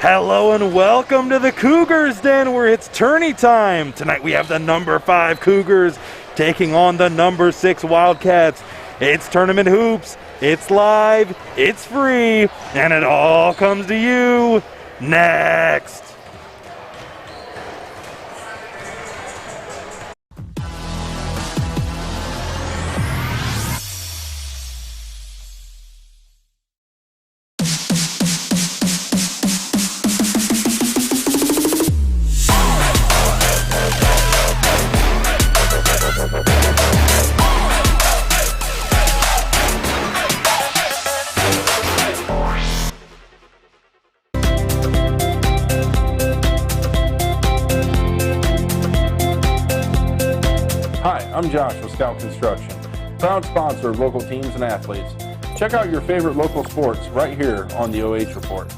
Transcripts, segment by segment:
Hello and welcome to the Cougars Den, where it's tourney time. Tonight we have the number 5 Cougars taking on the number 6 Wildcats. It's tournament hoops, it's live, it's free, and it all comes to you next. Hi, I'm Josh with Scout Construction, proud sponsor of local teams and athletes. Check out your favorite local sports right here on the OH Report.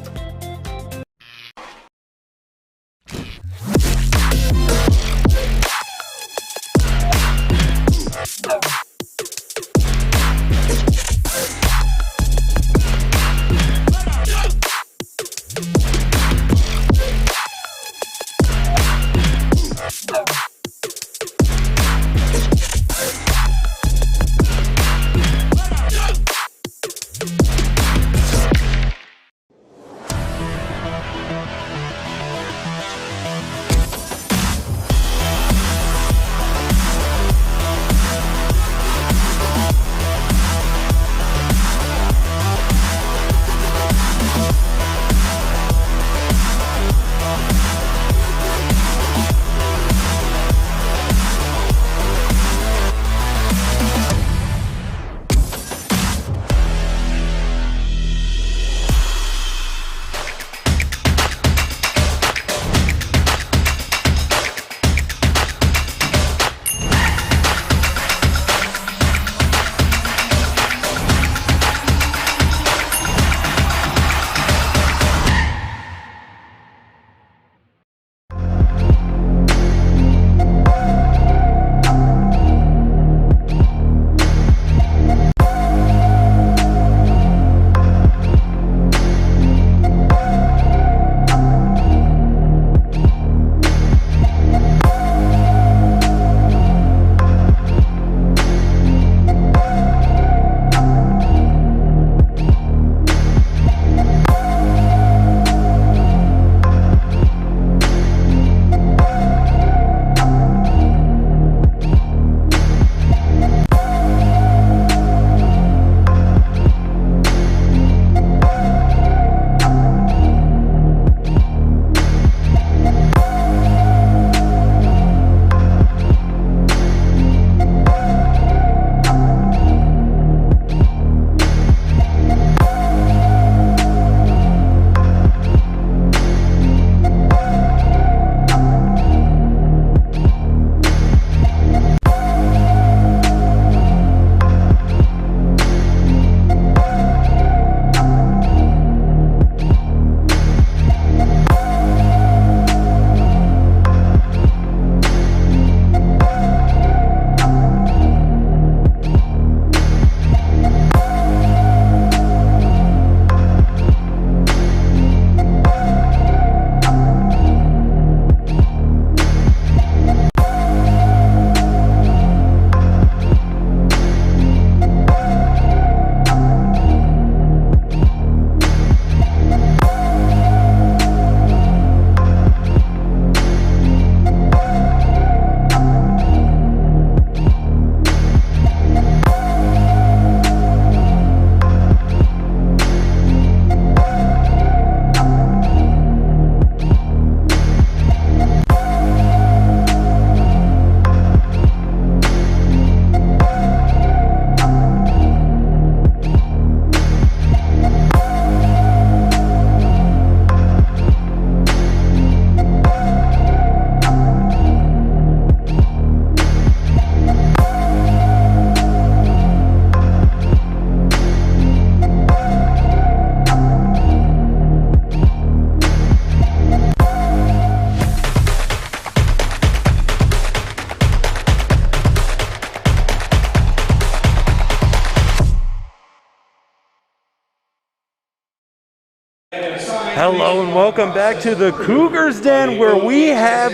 Hello and welcome back to the Cougars Den, where we have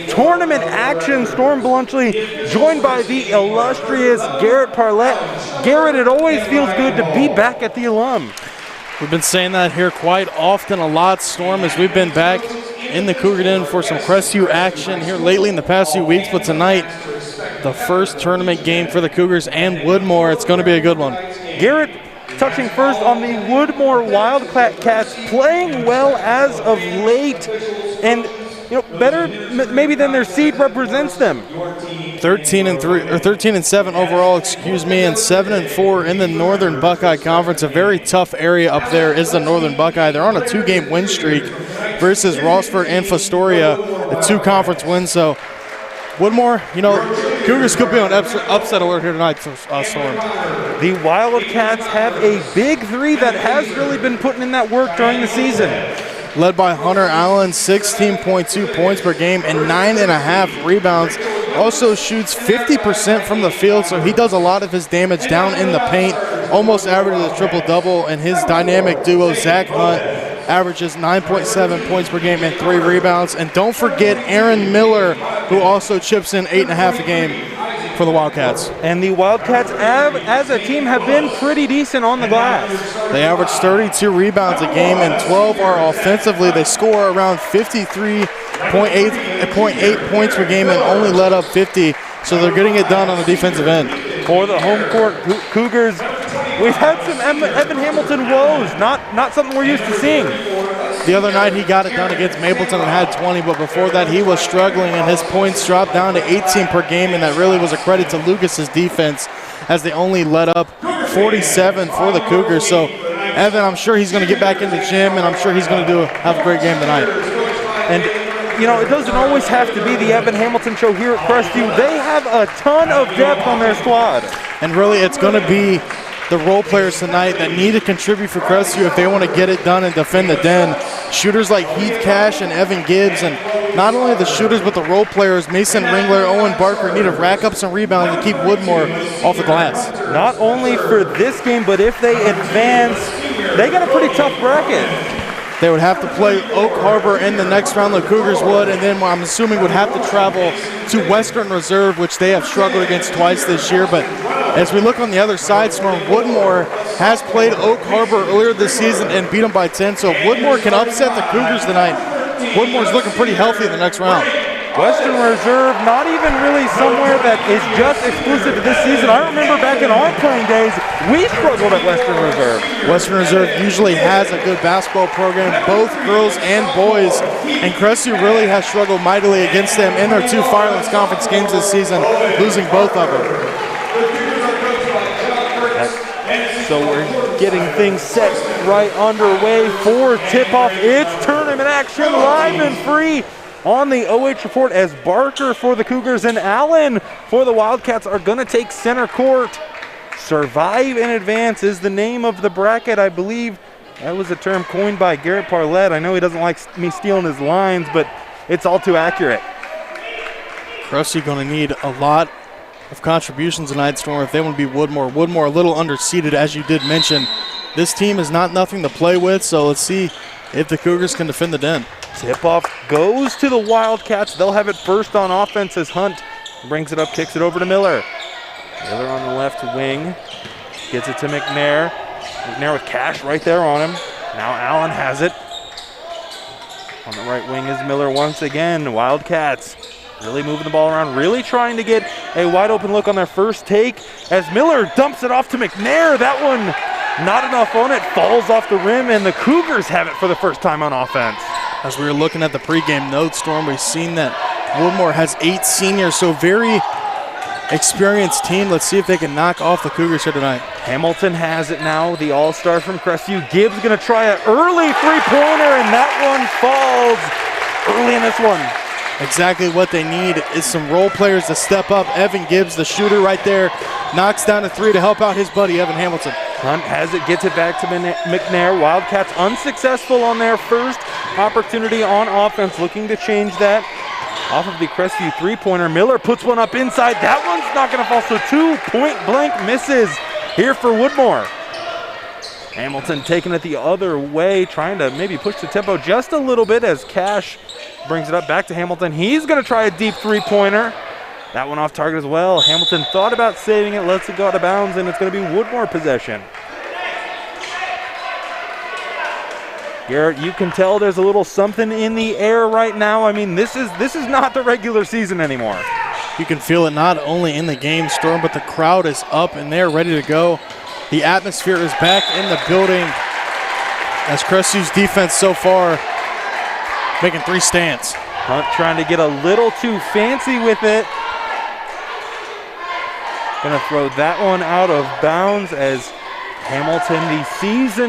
tournament action. Storm Bluntschli joined by the illustrious Garrett Parlett. Garrett, it always feels good to be back at the Alum. We've been saying that here quite often a lot, Storm, as we've been back in the Cougar Den for some Crestview action here lately in the past few weeks. But tonight, the first tournament game for the Cougars and Woodmore. It's going to be a good one. Garrett, touching first on the Woodmore Wildcats, playing well as of late, and better maybe than their seed represents them. 13-7 overall, and 7-4 in the Northern Buckeye Conference. A very tough area up there is the Northern Buckeye. They're on a 2-game win streak versus Rossford and Fostoria, a 2-conference win. So Woodmore, Cougars could be on upset alert here tonight, Storm. The Wildcats have a big three that has really been putting in that work during the season. Led by Hunter Allen, 16.2 points per game and 9.5 rebounds. Also shoots 50% from the field, so he does a lot of his damage down in the paint. Almost averages a triple-double, and his dynamic duo, Zach Hunt, averages 9.7 points per game and 3 rebounds. And don't forget Aaron Miller, who also chips in 8.5 a game for the Wildcats. And the Wildcats, as a team, have been pretty decent on the glass. They average 32 rebounds a game, and 12 are offensively. They score around 53.8 points per game and only let up 50, so they're getting it done on the defensive end. For the home court Cougars, we've had some Evan Hamilton woes, not something we're used to seeing. The other night he got it done against Mapleton and had 20, but before that he was struggling, and his points dropped down to 18 per game, and that really was a credit to Lucas's defense, as they only let up 47 for the Cougars. So Evan, I'm sure he's going to get back in the gym, and I'm sure he's going to have a great game tonight. And it doesn't always have to be the Evan Hamilton show here at Crestview. They have a ton of depth on their squad. And really, it's going to be the role players tonight that need to contribute for Crestview if they want to get it done and defend the Den. Shooters like Heath Cash and Evan Gibbs, and not only the shooters but the role players, Mason Ringler, Owen Barker, need to rack up some rebounds to keep Woodmore off the glass. Not only for this game, but if they advance, they got a pretty tough bracket. They would have to play Oak Harbor in the next round, the Cougars would, and then I'm assuming would have to travel to Western Reserve, which they have struggled against twice this year. But as we look on the other side, Storm, Woodmore has played Oak Harbor earlier this season and beat them by 10, so Woodmore can upset the Cougars tonight. Woodmore's looking pretty healthy in the next round. Western Reserve, not even really somewhere that is just exclusive to this season. I remember back in our playing days, we struggled at Western Reserve. Western Reserve usually has a good basketball program, both girls and boys, and Crestview really has struggled mightily against them in their 2 Firelands Conference games this season, losing both of them. So we're getting things set right underway for tip-off. It's tournament action live and free on the OH Report, as Barker for the Cougars and Allen for the Wildcats are going to take center court. Survive in advance is the name of the bracket. I believe that was a term coined by Garrett Parlett. I know he doesn't like me stealing his lines, but it's all too accurate. Crestview going to need a lot of contributions tonight, Storm, if they want to beat Woodmore. Woodmore a little underseeded, as you did mention. This team is nothing to play with, so let's see if the Cougars can defend the Den. Tip-off goes to the Wildcats. They'll have it first on offense as Hunt brings it up, kicks it over to Miller. Miller on the left wing, gets it to McNair. McNair with Cash right there on him. Now Allen has it. On the right wing is Miller once again. Wildcats really moving the ball around, really trying to get a wide open look on their first take as Miller dumps it off to McNair. That one not enough on it, falls off the rim, and the Cougars have it for the first time on offense. As we were looking at the pregame notes, Storm, we've seen that Woodmore has 8 seniors, so very experienced team. Let's see if they can knock off the Cougars here tonight. Hamilton has it now, the all-star from Crestview. Gibbs going to try an early three-pointer, and that one falls early in this one. Exactly what they need is some role players to step up. Evan Gibbs, the shooter right there, knocks down a 3 to help out his buddy, Evan Hamilton. Hunt has it, gets it back to McNair. Wildcats unsuccessful on their first opportunity on offense, looking to change that. Off of the Crestview three-pointer, Miller puts one up inside. That one's not going to fall, so 2 point-blank misses here for Woodmore. Hamilton taking it the other way, trying to maybe push the tempo just a little bit as Cash brings it up back to Hamilton. He's going to try a deep three-pointer. That one off target as well. Hamilton thought about saving it, lets it go out of bounds, and it's going to be Woodmore possession. Garrett, you can tell there's a little something in the air right now. I mean, this is not the regular season anymore. You can feel it not only in the game, Storm, but the crowd is up and they're ready to go. The atmosphere is back in the building as Crestview's defense so far making 3 stands. Hunt trying to get a little too fancy with it. Gonna throw that one out of bounds as Hamilton,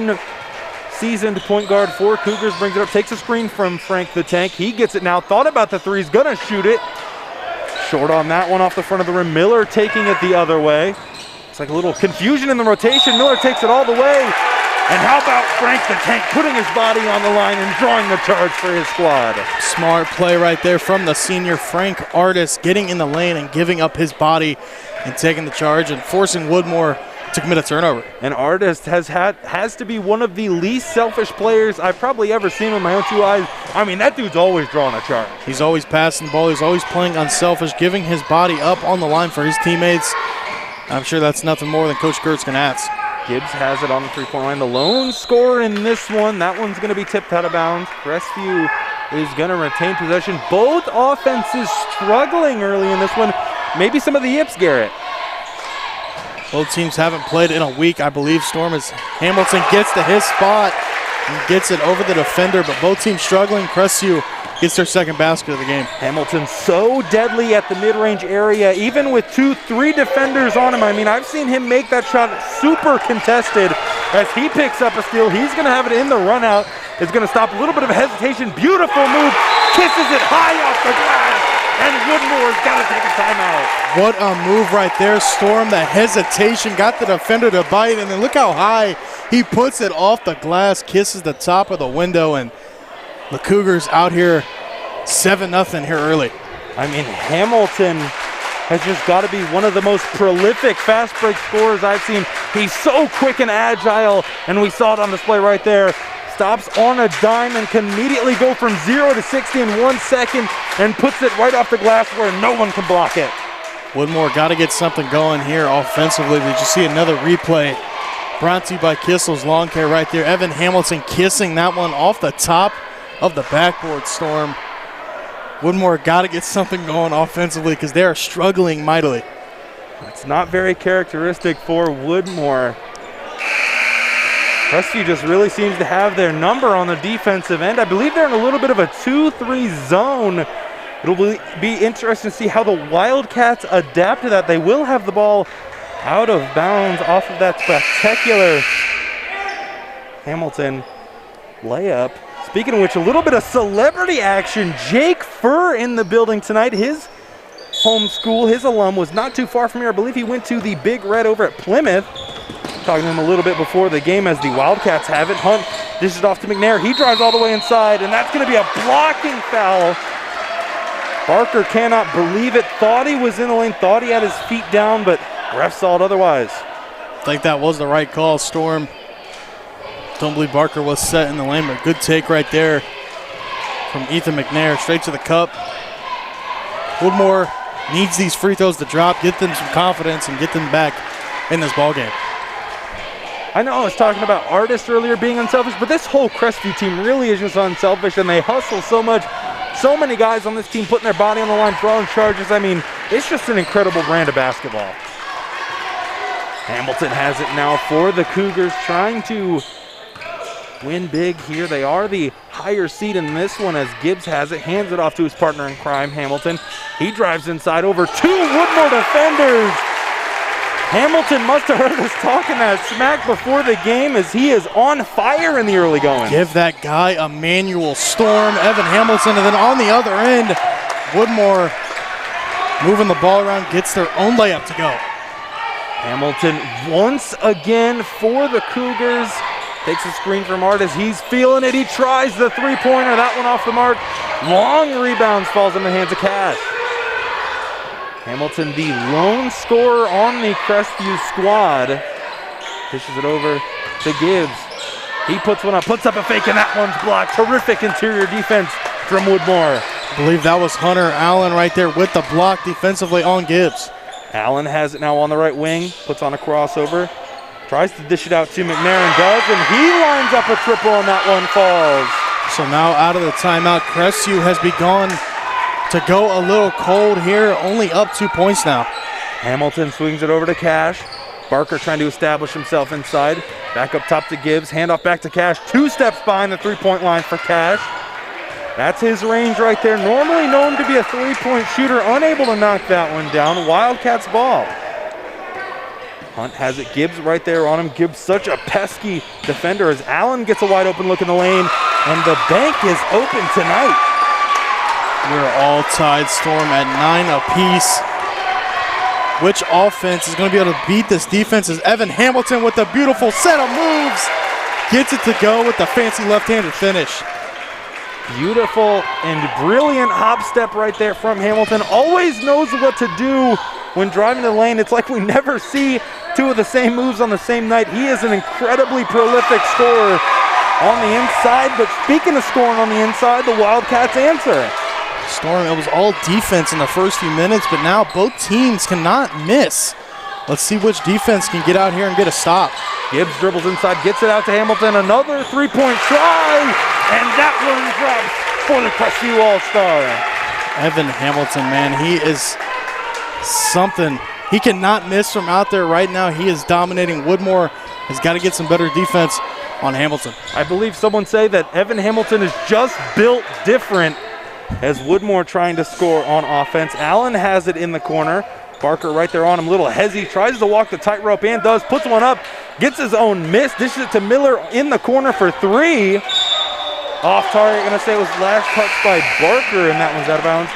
the seasoned point guard for Cougars, brings it up, takes a screen from Frank the Tank. He gets it now, thought about the three, he's gonna shoot it. Short on that one off the front of the rim. Miller taking it the other way. It's like a little confusion in the rotation. Miller takes it all the way. And how about Frank the Tank putting his body on the line and drawing the charge for his squad? Smart play right there from the senior Frank Artis, getting in the lane and giving up his body and taking the charge and forcing Woodmore to commit a turnover. And Artis has to be one of the least selfish players I've probably ever seen with my own 2 eyes. I mean, that dude's always drawing a charge. He's always passing the ball. He's always playing unselfish, giving his body up on the line for his teammates. I'm sure that's nothing more than Coach Gertz can ask. Gibbs has it on the three-point line. The lone scorer in this one. That one's going to be tipped out of bounds. Crestview is going to retain possession. Both offenses struggling early in this one. Maybe some of the yips, Garrett. Both teams haven't played in a week, I believe, Storm, as Hamilton gets to his spot and gets it over the defender, but both teams struggling. Crestview gets their second basket of the game. Hamilton so deadly at the mid-range area, even with 2-3 defenders on him. I mean, I've seen him make that shot super contested. As he picks up a steal, he's going to have it in the run-out. It's going to stop a little bit of a hesitation. Beautiful move. Kisses it high off the glass. And Woodmore's got to take a timeout. What a move right there, Storm. The hesitation got the defender to bite, and then look how high he puts it off the glass, kisses the top of the window, and the Cougars out here 7-0 here early. I mean, Hamilton has just got to be one of the most prolific fast break scorers I've seen. He's so quick and agile, and we saw it on display right there. Stops on a dime and can immediately go from 0 to 60 in 1 second and puts it right off the glass where no one can block it. Woodmore got to get something going here offensively. Did you see another replay brought to you by Kissel's Lawncare right there? Evan Hamilton kissing that one off the top of the backboard, Storm. Woodmore got to get something going offensively because they are struggling mightily. It's not very characteristic for Woodmore. Crestview just really seems to have their number on the defensive end. I believe they're in a little bit of a 2-3 zone. It'll be interesting to see how the Wildcats adapt to that. They will have the ball out of bounds off of that spectacular Hamilton layup. Speaking of which, a little bit of celebrity action. Jake Furr in the building tonight. His home school, his alum, was not too far from here. I believe he went to the Big Red over at Plymouth. Talking to him a little bit before the game as the Wildcats have it. Hunt dishes it off to McNair. He drives all the way inside, and that's going to be a blocking foul. Barker cannot believe it. Thought he was in the lane, thought he had his feet down, but ref saw it otherwise. I think that was the right call, Storm. Don't believe Barker was set in the lane, but good take right there from Ethan McNair. Straight to the cup. Woodmore needs these free throws to drop, get them some confidence, and get them back in this ballgame. I know I was talking about Artis earlier being unselfish, but this whole Crestview team really is just unselfish, and they hustle so much. So many guys on this team putting their body on the line, throwing charges. I mean, it's just an incredible brand of basketball. Hamilton has it now for the Cougars, trying to win big here. They are the higher seed in this one as Gibbs has it, hands it off to his partner in crime, Hamilton. He drives inside over 2 Woodmore defenders. Hamilton must have heard us talking that smack before the game as he is on fire in the early going. Give that guy a manual, Storm. Evan Hamilton, and then on the other end, Woodmore moving the ball around, gets their own layup to go. Hamilton once again for the Cougars. Takes a screen from Artis. He's feeling it. He tries the three-pointer. That one off the mark. Long rebounds, falls in the hands of Cash. Hamilton, the lone scorer on the Crestview squad, dishes it over to Gibbs. He puts one up, puts up a fake, and that one's blocked. Terrific interior defense from Woodmore. I believe that was Hunter Allen right there with the block defensively on Gibbs. Allen has it now on the right wing, puts on a crossover, tries to dish it out to McNair, does, and he lines up a triple, and that one falls. So now out of the timeout, Crestview has begun to go a little cold here, only up 2 points now. Hamilton swings it over to Cash. Barker trying to establish himself inside. Back up top to Gibbs, handoff back to Cash. 2 steps behind the three-point line for Cash. That's his range right there. Normally known to be a three-point shooter, unable to knock that one down. Wildcats ball. Hunt has it, Gibbs right there on him. Gibbs such a pesky defender as Allen gets a wide open look in the lane, and the bank is open tonight. We're all tied, Storm, at 9 apiece. Which offense is going to be able to beat this defense is Evan Hamilton with a beautiful set of moves. Gets it to go with the fancy left-handed finish. Beautiful and brilliant hop step right there from Hamilton. Always knows what to do when driving the lane. It's like we never see two of the same moves on the same night. He is an incredibly prolific scorer on the inside, but speaking of scoring on the inside, the Wildcats answer. Storm, it was all defense in the first few minutes, but now both teams cannot miss. Let's see which defense can get out here and get a stop. Gibbs dribbles inside, gets it out to Hamilton. Another three-point try, and that one drops for the Crestview All-Star. Evan Hamilton, man, he is something. He cannot miss from out there right now. He is dominating. Woodmore has got to get some better defense on Hamilton. I believe someone say that Evan Hamilton is just built different as Woodmore trying to score on offense. Allen has it in the corner. Barker right there on him, little hezzy, tries to walk the tightrope and does, puts one up, gets his own miss, dishes it to Miller in the corner for 3. Off target, gonna say it was last touched by Barker, and that one's out of bounds.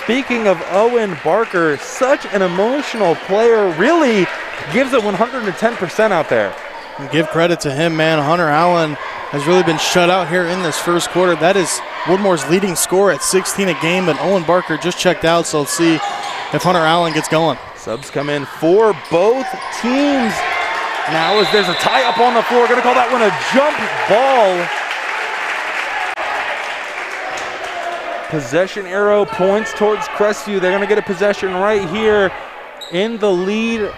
Speaking of Owen Barker, such an emotional player, really gives it 110% out there. And give credit to him, man. Hunter Allen has really been shut out here in this first quarter. That is Woodmore's leading scorer at 16 a game, but Owen Barker just checked out, so let's see if Hunter Allen gets going. Subs come in for both teams. Now as there's a tie up on the floor, gonna call that one a jump ball. Possession arrow points towards Crestview. They're gonna get a possession right here in the lead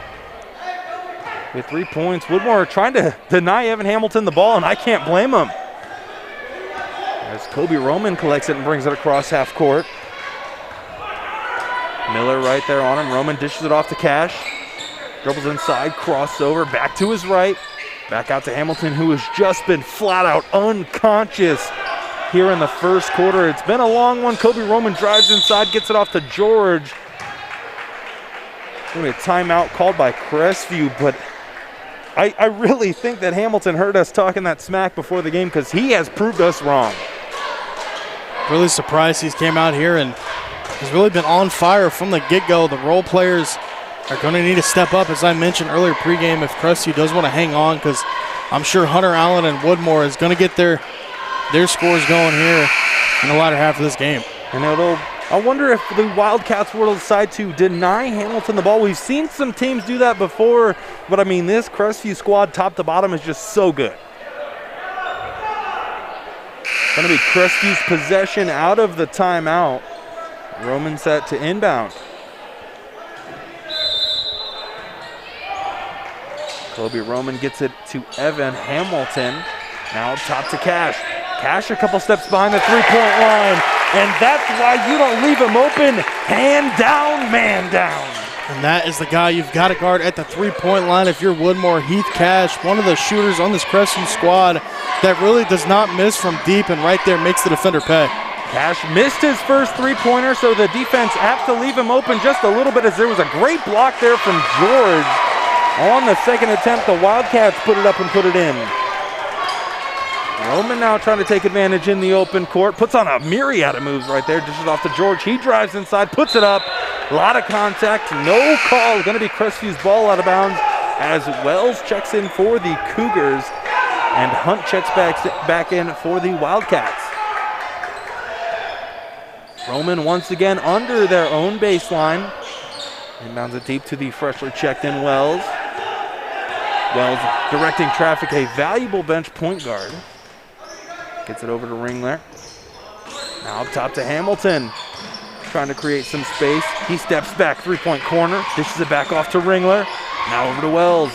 with 3 points. Woodmore trying to deny Evan Hamilton the ball, and I can't blame him. As Kobe Roman collects it and brings it across half court. Miller right there on him. Roman dishes it off to Cash. Dribbles inside, crossover, back to his right. Back out to Hamilton, who has just been flat out unconscious here in the first quarter. It's been a long one. Kobe Roman drives inside, gets it off to George. Going to be a timeout called by Crestview, but I really think that Hamilton heard us talking that smack before the game because he has proved us wrong. Really surprised he's came out here and has really been on fire from the get-go. The role players are going to need to step up, as I mentioned earlier pregame, if Crestview does want to hang on, because I'm sure Hunter Allen and Woodmore is going to get their scores going here in the latter half of this game. And I wonder if the Wildcats will decide to deny Hamilton the ball. We've seen some teams do that before, but I mean, this Crestview squad top to bottom is just so good. Going to be Crestview's possession out of the timeout. Roman set to inbound. Kobe Roman gets it to Evan Hamilton. Now top to Cash. Cash a couple steps behind the three-point line, and that's why you don't leave him open. Hand down, man down. And that is the guy you've got to guard at the three-point line if you're Woodmore. Heath Cash, one of the shooters on this Crestview squad that really does not miss from deep, and right there makes the defender pay. Cash missed his first three-pointer, so the defense have to leave him open just a little bit, as there was a great block there from George. On the second attempt, the Wildcats put it up and put it in. Roman now trying to take advantage in the open court. Puts on a myriad of moves right there. Dishes off to George. He drives inside, puts it up. A lot of contact. No call. Going to be Crestview's ball out of bounds as Wells checks in for the Cougars and Hunt checks back in for the Wildcats. Roman once again under their own baseline. Inbounds it deep to the freshly checked in Wells. Wells directing traffic, a valuable bench point guard. Gets it over to Ringler. Now up top to Hamilton. Trying to create some space. He steps back, three-point corner. Dishes it back off to Ringler. Now over to Wells.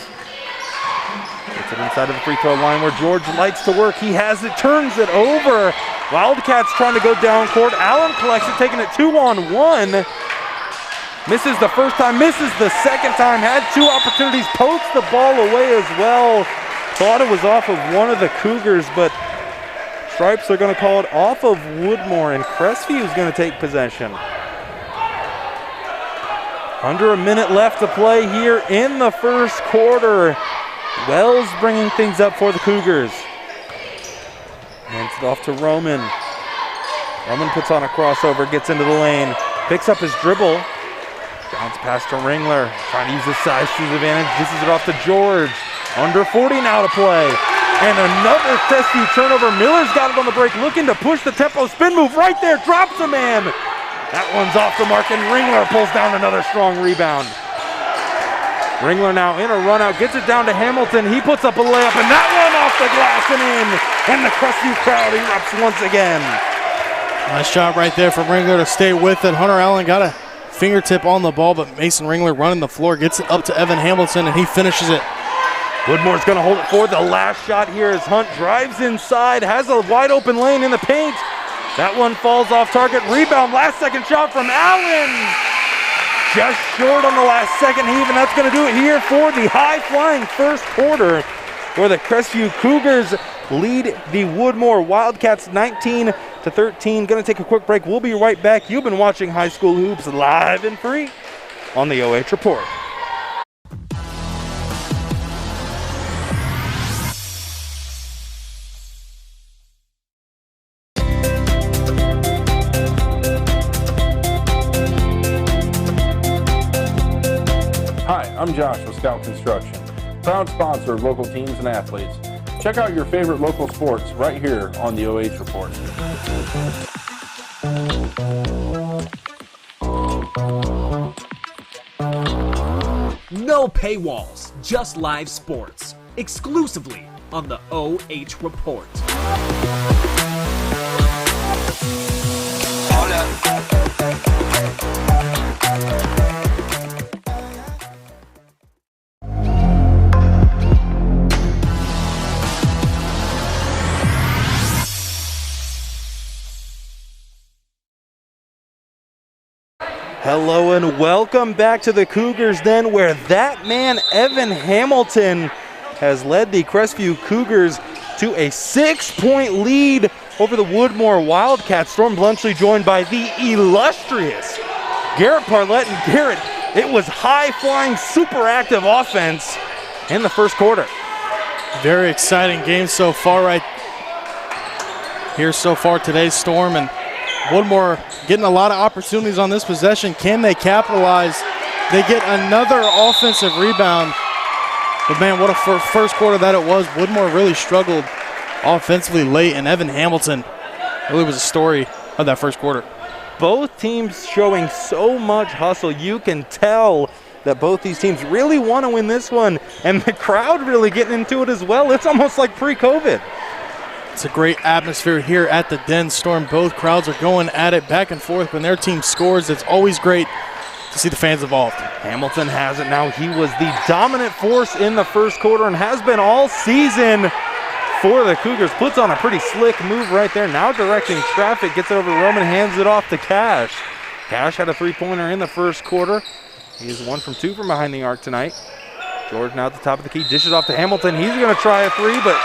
Gets it inside of the free throw line where George likes to work. He has it, turns it over. Wildcats trying to go down court. Allen collects it, taking it 2-on-1. Misses the first time, misses the second time. Had two opportunities, pokes the ball away as well. Thought it was off of one of the Cougars, but Stripes are going to call it off of Woodmore, and Crestview is going to take possession. Under a minute left to play here in the first quarter. Wells bringing things up for the Cougars. Hands it off to Roman. Roman puts on a crossover, gets into the lane, picks up his dribble. Bounce pass to Ringler, trying to use his size to his advantage, dishes it off to George. Under 40 now to play. And another Crestview turnover. Miller's got it on the break, looking to push the tempo. Spin move right there, drops a man. That one's off the mark, and Ringler pulls down another strong rebound. Ringler now in a run out, gets it down to Hamilton. He puts up a layup, and that one off the glass and in. And the Crestview crowd erupts once again. Nice shot right there from Ringler to stay with it. Hunter Allen got a fingertip on the ball, but Mason Ringler running the floor, gets it up to Evan Hamilton, and he finishes it. Woodmore's going to hold it forward. The last shot here as Hunt drives inside, has a wide open lane in the paint. That one falls off target. Rebound, last second shot from Allen. Just short on the last second heave, and that's going to do it here for the high-flying first quarter, where the Crestview Cougars lead the Woodmore Wildcats 19-13. Going to take a quick break. We'll be right back. You've been watching High School Hoops live and free on the OH Report. Hi, I'm Josh with Scout Construction, proud sponsor of local teams and athletes. Check out your favorite local sports right here on the OH Report. No paywalls, just live sports, exclusively on the OH Report. Hello and welcome back to the Cougars Den, where that man Evan Hamilton has led the Crestview Cougars to a 6-point lead over the Woodmore Wildcats. Storm Blunchley joined by the illustrious Garrett Parlett. And Garrett, it was high-flying, super active offense in the first quarter. Very exciting game so far right here so far today, Storm, and Woodmore getting a lot of opportunities on this possession. Can they capitalize? They get another offensive rebound. But man, what a first quarter that it was. Woodmore really struggled offensively late, and Evan Hamilton really was a story of that first quarter. Both teams showing so much hustle. You can tell that both these teams really want to win this one, and the crowd really getting into it as well. It's almost like pre-COVID. It's a great atmosphere here at the Den. Storm, both crowds are going at it back and forth. When their team scores, it's always great to see the fans involved. Hamilton has it now. He was the dominant force in the first quarter and has been all season for the Cougars. Puts on a pretty slick move right there. Now directing traffic, gets it over to Roman, hands it off to Cash. Cash had a three-pointer in the first quarter. He is 1 from 2 from behind the arc tonight. George now at the top of the key, dishes off to Hamilton. He's going to try a three, but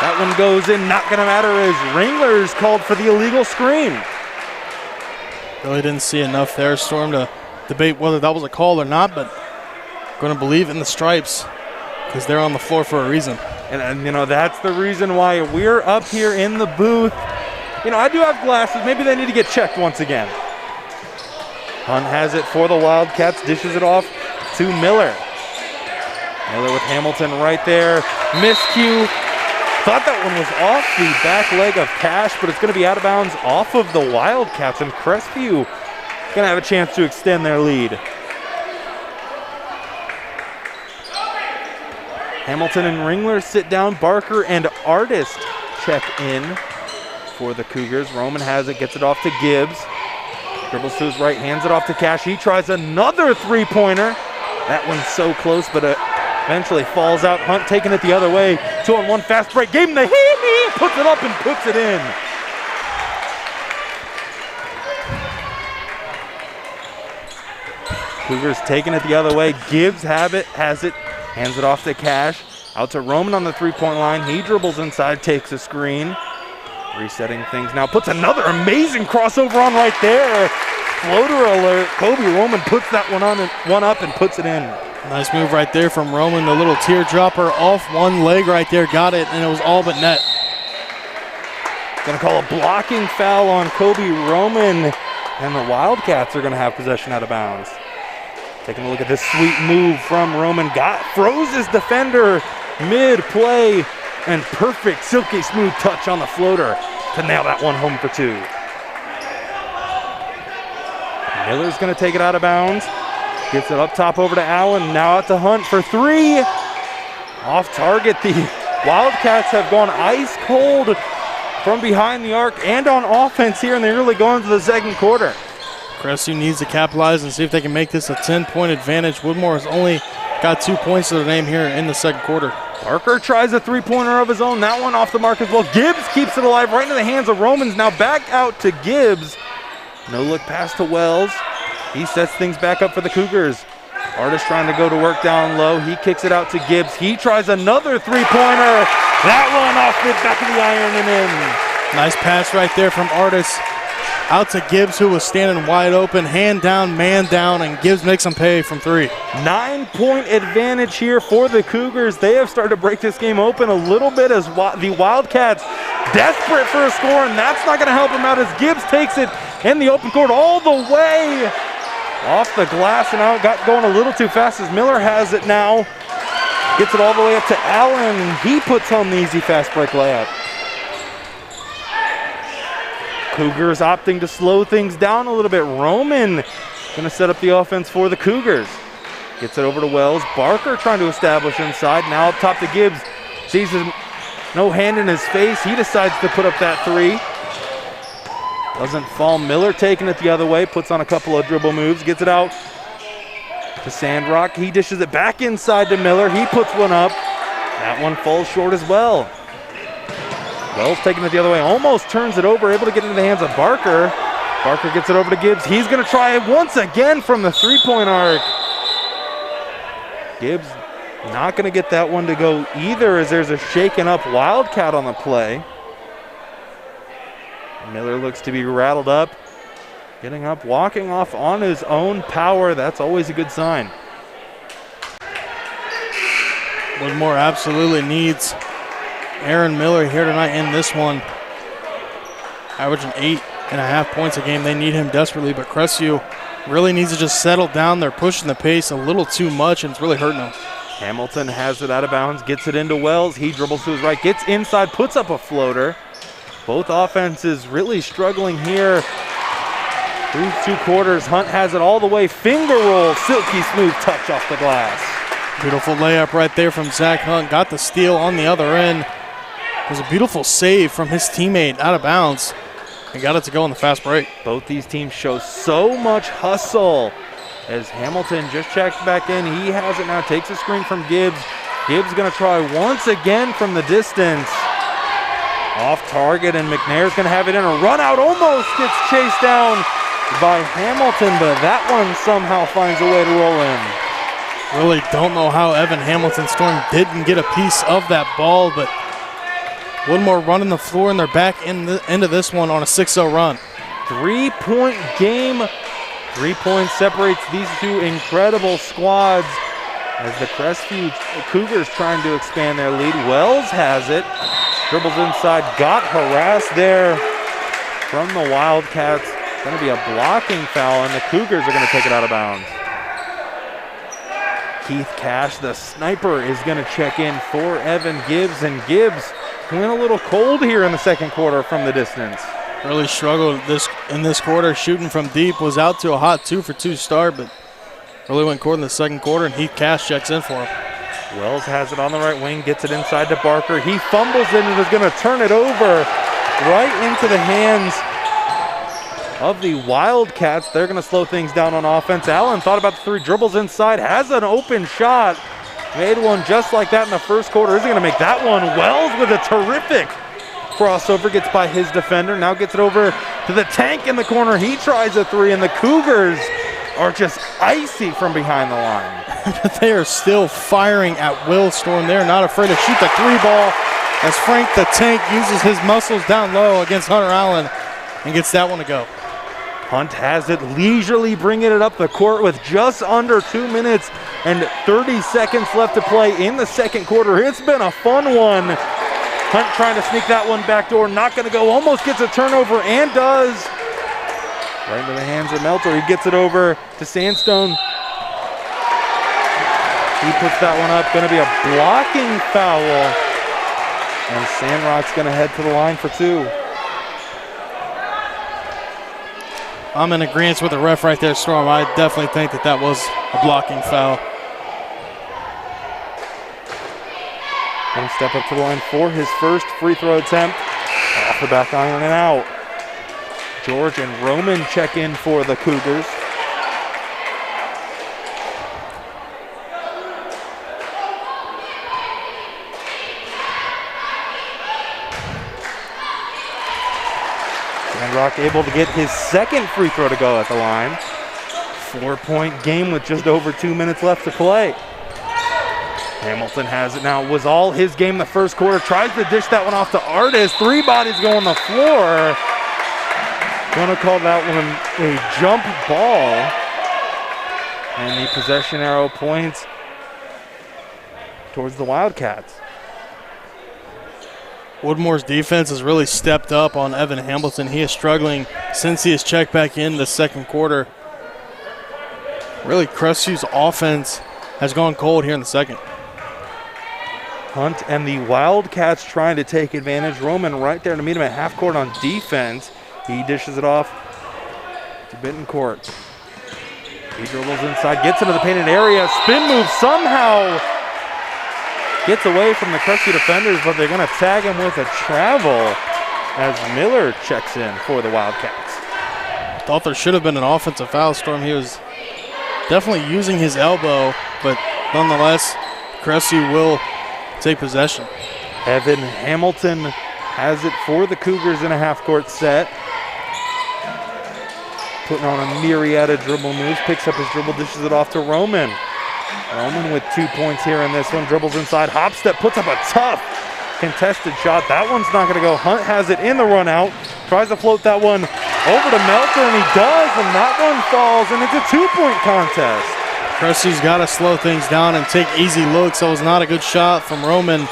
that one goes in. Not going to matter as Ringler's called for the illegal screen. Really didn't see enough there, Storm, to debate whether that was a call or not, but going to believe in the Stripes because they're on the floor for a reason. And, you know, that's the reason why we're up here in the booth. You know, I do have glasses. Maybe they need to get checked once again. Hunt has it for the Wildcats, dishes it off to Miller. Miller with Hamilton right there. Miscue. Thought that one was off the back leg of Cash, but it's going to be out of bounds off of the Wildcats, and Crestview going to have a chance to extend their lead. Hamilton and Ringler sit down. Barker and Artist check in for the Cougars. Roman has it, gets it off to Gibbs. Dribbles to his right, hands it off to Cash. He tries another three-pointer. That one's so close, but eventually falls out. Hunt taking it the other way. 2-on-1 fast break. Gave him the hee-hee. Puts it up and puts it in. Cougars taking it the other way. Gibbs has it, hands it off to Cash. Out to Roman on the three-point line. He dribbles inside, takes a screen. Resetting things now. Puts another amazing crossover on right there. Floater alert. Kobe Roman puts that one up and puts it in. Nice move right there from Roman. The little teardropper off one leg right there. Got it, and it was all but net. Gonna call a blocking foul on Kobe Roman, and the Wildcats are gonna have possession out of bounds. Taking a look at this sweet move from Roman. Froze his defender mid-play, and perfect silky smooth touch on the floater to nail that one home for two. Miller's gonna take it out of bounds. Gets it up top over to Allen. Now out to Hunt for three. Off target. The Wildcats have gone ice cold from behind the arc and on offense here, and they really go into the second quarter. Crestview needs to capitalize and see if they can make this a 10-point advantage. Woodmore has only got 2 points to their name here in the second quarter. Parker tries a three-pointer of his own. That one off the mark as well. Gibbs keeps it alive right into the hands of Romans. Now back out to Gibbs. No look pass to Wells. He sets things back up for the Cougars. Artist trying to go to work down low. He kicks it out to Gibbs. He tries another three-pointer. That one off the back of the iron and in. Nice pass right there from Artist. Out to Gibbs, who was standing wide open. Hand down, man down, and Gibbs makes him pay from three. 9-point advantage here for the Cougars. They have started to break this game open a little bit as the Wildcats desperate for a score, and that's not going to help them out as Gibbs takes it in the open court all the way off the glass, and now it got going a little too fast as Miller has it now. Gets it all the way up to Allen. He puts home the easy fast break layup. Cougars opting to slow things down a little bit. Roman going to set up the offense for the Cougars. Gets it over to Wells. Barker trying to establish inside. Now up top to Gibbs. Sees his no hand in his face. He decides to put up that three. Doesn't fall. Miller taking it the other way. Puts on a couple of dribble moves. Gets it out to Sandrock. He dishes it back inside to Miller. He puts one up. That one falls short as well. Wells taking it the other way, almost turns it over, able to get into the hands of Barker. Barker gets it over to Gibbs. He's going to try it once again from the three-point arc. Gibbs not going to get that one to go either as there's a shaken up Wildcat on the play. Miller looks to be rattled up, getting up, walking off on his own power. That's always a good sign. Woodmore absolutely needs Aaron Miller here tonight in this one. Averaging 8.5 points a game. They need him desperately, but Crestview really needs to just settle down. They're pushing the pace a little too much, and it's really hurting them. Hamilton has it out of bounds, gets it into Wells. He dribbles to his right, gets inside, puts up a floater. Both offenses really struggling here through 2 quarters. Hunt has it all the way. Finger roll, silky smooth touch off the glass. Beautiful layup right there from Zach Hunt. Got the steal on the other end. It was a beautiful save from his teammate out of bounds and got it to go in the fast break. Both these teams show so much hustle as Hamilton just checks back in. He has it now, takes a screen from Gibbs. Gibbs going to try once again from the distance. Off target, and McNair's going to have it in a run out. Almost gets chased down by Hamilton, but that one somehow finds a way to roll in. Really don't know how Evan Hamilton Storm didn't get a piece of that ball, but Woodmore running the floor, and they're back into this one on a 6-0 run. 3-point game. 3 points separates these two incredible squads as the Crestview Cougars trying to expand their lead. Wells has it. Dribbles inside, got harassed there from the Wildcats. Going to be a blocking foul, and the Cougars are going to take it out of bounds. Keith Cash, the sniper, is going to check in for Evan Gibbs, and Gibbs went a little cold here in the second quarter from the distance. Really struggled in this quarter. Shooting from deep, was out to a hot 2-for-2 start, but really went cold in the second quarter, and Heath Cash checks in for him. Wells has it on the right wing, gets it inside to Barker. He fumbles it and is going to turn it over right into the hands of the Wildcats. They're going to slow things down on offense. Allen thought about the 3 dribbles inside, has an open shot. Made one just like that in the first quarter. Is he going to make that one? Wells with a terrific crossover, gets by his defender, now gets it over to the tank in the corner. He tries a 3, and the Cougars are just icy from behind the line. They are still firing at will, Storm. They're not afraid to shoot the 3 ball as Frank the Tank uses his muscles down low against Hunter Allen and gets that one to go. Hunt has it, leisurely bringing it up the court with just under 2 minutes and 30 seconds left to play in the second quarter. It's been a fun one. Hunt trying to sneak that one back door, not going to go, almost gets a turnover and does. Right into the hands of Melter. He gets it over to Sandstone. He puts that one up, going to be a blocking foul. And Sandrock's going to head to the line for 2. I'm in agreement with the ref right there, Storm. I definitely think that that was a blocking foul. Going to step up to the line for his first free throw attempt. Off the back iron and out. George and Roman check in for the Cougars. Sandrock able to get his second free throw to go at the line. 4-point game with just over 2 minutes left to play. Hamilton has it now. It was all his game the first quarter. Tries to dish that one off to Artis. 3 bodies go on the floor. Gonna call that one a jump ball. And the possession arrow points towards the Wildcats. Woodmore's defense has really stepped up on Evan Hamilton. He is struggling since he has checked back in the second quarter. Really, Crestview's offense has gone cold here in the second. Hunt and the Wildcats trying to take advantage. Roman right there to meet him at half court on defense. He dishes it off to Bittencourt. He dribbles inside, gets into the painted area. Spin move somehow gets away from the Crestview defenders, but they're going to tag him with a travel as Miller checks in for the Wildcats. Thought there should have been an offensive foul, Storm. He was definitely using his elbow, but nonetheless, Crestview will take possession. Evan Hamilton has it for the Cougars in a half-court set. Putting on a myriad of dribble moves, picks up his dribble, dishes it off to Roman. Roman with 2 points here in this one, dribbles inside, hop step, puts up a tough contested shot. That one's not gonna go. Hunt has it in the run out, tries to float that one over to Melter, and he does, and that one falls, and it's a 2-point contest. Cressy's got to slow things down and take easy looks. That was not a good shot from Roman.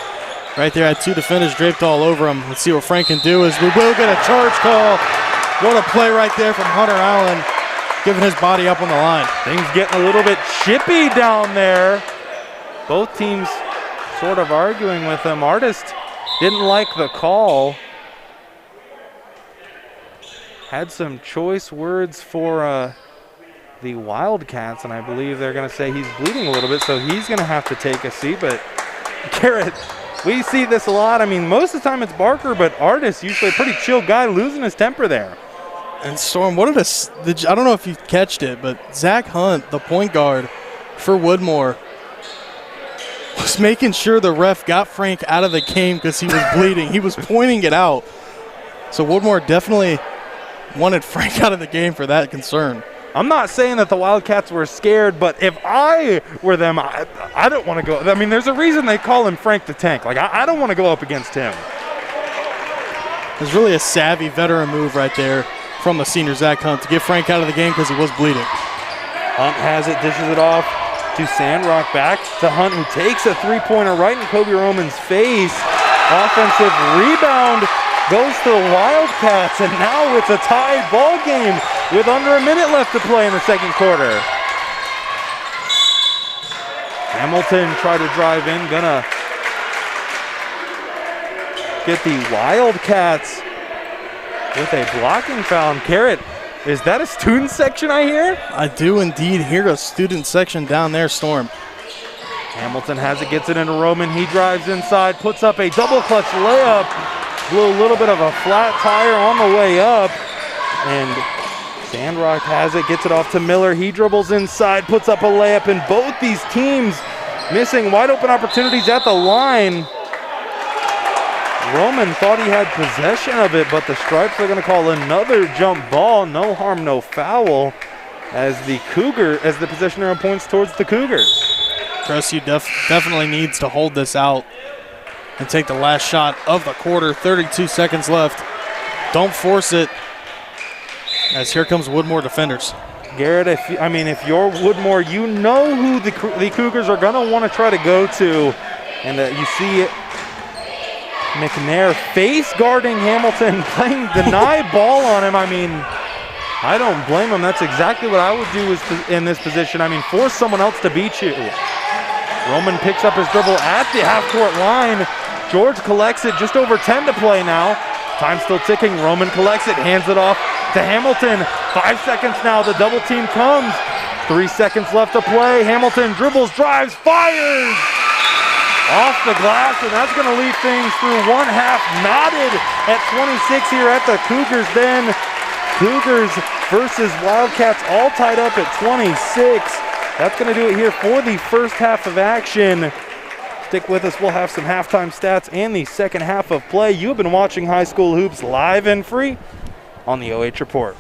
Right there, had 2 defenders draped all over him. Let's see what Frank can do as we will get a charge call. What a play right there from Hunter Allen, giving his body up on the line. Things getting a little bit chippy down there. Both teams sort of arguing with him. Artist didn't like the call. Had some choice words for the Wildcats, and I believe they're going to say he's bleeding a little bit, so he's going to have to take a seat. But Garrett, we see this a lot. I mean, most of the time it's Barker, but Artist, usually a pretty chill guy, losing his temper there. And Storm, what did I don't know if you catched it, but Zach Hunt, the point guard for Woodmore, was making sure the ref got Frank out of the game because he was bleeding. He was pointing it out. So Woodmore definitely wanted Frank out of the game for that concern. I'm not saying that the Wildcats were scared, but if I were them, I don't want to go. I mean, there's a reason they call him Frank the Tank. Like, I don't want to go up against him. It's really a savvy veteran move right there from the senior Zach Hunt to get Frank out of the game because he was bleeding. Hunt has it, dishes it off to Sandrock, back to Hunt, who takes a three-pointer right in Kobe Roman's face. Offensive rebound goes to the Wildcats, and now it's a tied ball game with under a minute left to play in the second quarter. Hamilton tried to drive in, gonna get the Wildcats with a blocking foul. And Garrett, is that a student section I hear? I do indeed hear a student section down there, Storm. Hamilton has it, gets it into Roman. He drives inside, puts up a double clutch layup. Blew a little bit of a flat tire on the way up. And Sandrock has it, gets it off to Miller. He dribbles inside, puts up a layup, and both these teams missing wide open opportunities at the line. Roman thought he had possession of it, but the Stripes are going to call another jump ball. No harm, no foul, as the possession arrow points towards the Cougars. Crestview definitely needs to hold this out and take the last shot of the quarter. 32 seconds left. Don't force it, as here comes Woodmore defenders. Garrett, if you're Woodmore, you know who the Cougars are going to want to try to go to. And you see it. McNair face guarding Hamilton, playing deny ball on him. I don't blame him. That's exactly what I would do in this position. Force someone else to beat you. Roman picks up his dribble at the half-court line. George collects it, just over 10 to play now. Time still ticking. Roman collects it, hands it off to Hamilton. 5 seconds now, the double team comes. 3 seconds left to play. Hamilton dribbles, drives, fires! Off the glass, and that's going to leave things through one half knotted at 26 here at the Cougars Den. Cougars versus Wildcats all tied up at 26. That's going to do it here for the first half of action. Stick with us. We'll have some halftime stats and the second half of play. You have been watching High School Hoops live and free on the OH Report.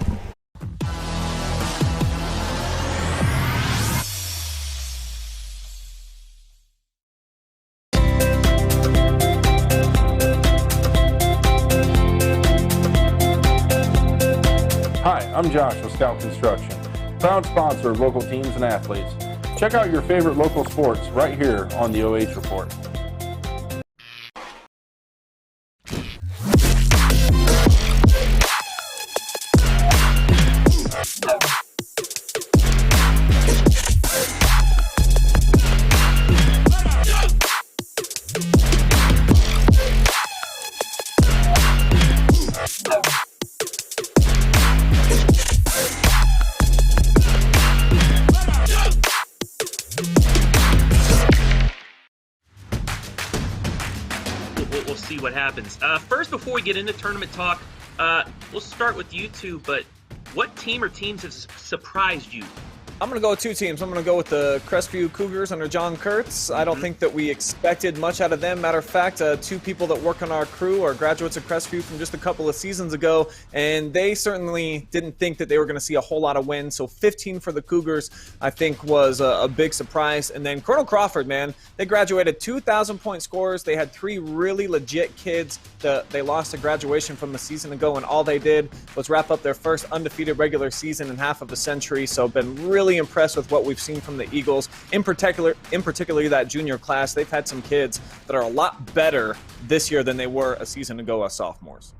Hi, I'm Josh with Scout Construction, proud sponsor of local teams and athletes. Check out your favorite local sports right here on the OH Report. We'll see what happens. First, before we get into tournament talk, we'll start with you two, but what team or teams have surprised you? I'm going to go with two teams. I'm going to go with the Crestview Cougars under John Kurtz. I don't think that we expected much out of them. Matter of fact, two people that work on our crew are graduates of Crestview from just a couple of seasons ago, and they certainly didn't think that they were going to see a whole lot of wins. So 15 for the Cougars, I think, was a big surprise. And then Colonel Crawford, man, they graduated 2,000-point scorers. They had three really legit kids that they lost to graduation from a season ago, and all they did was wrap up their first undefeated regular season in half of a century. So been really impressed with what we've seen from the Eagles, in particular that junior class. They've had some kids that are a lot better this year than they were a season ago as sophomores.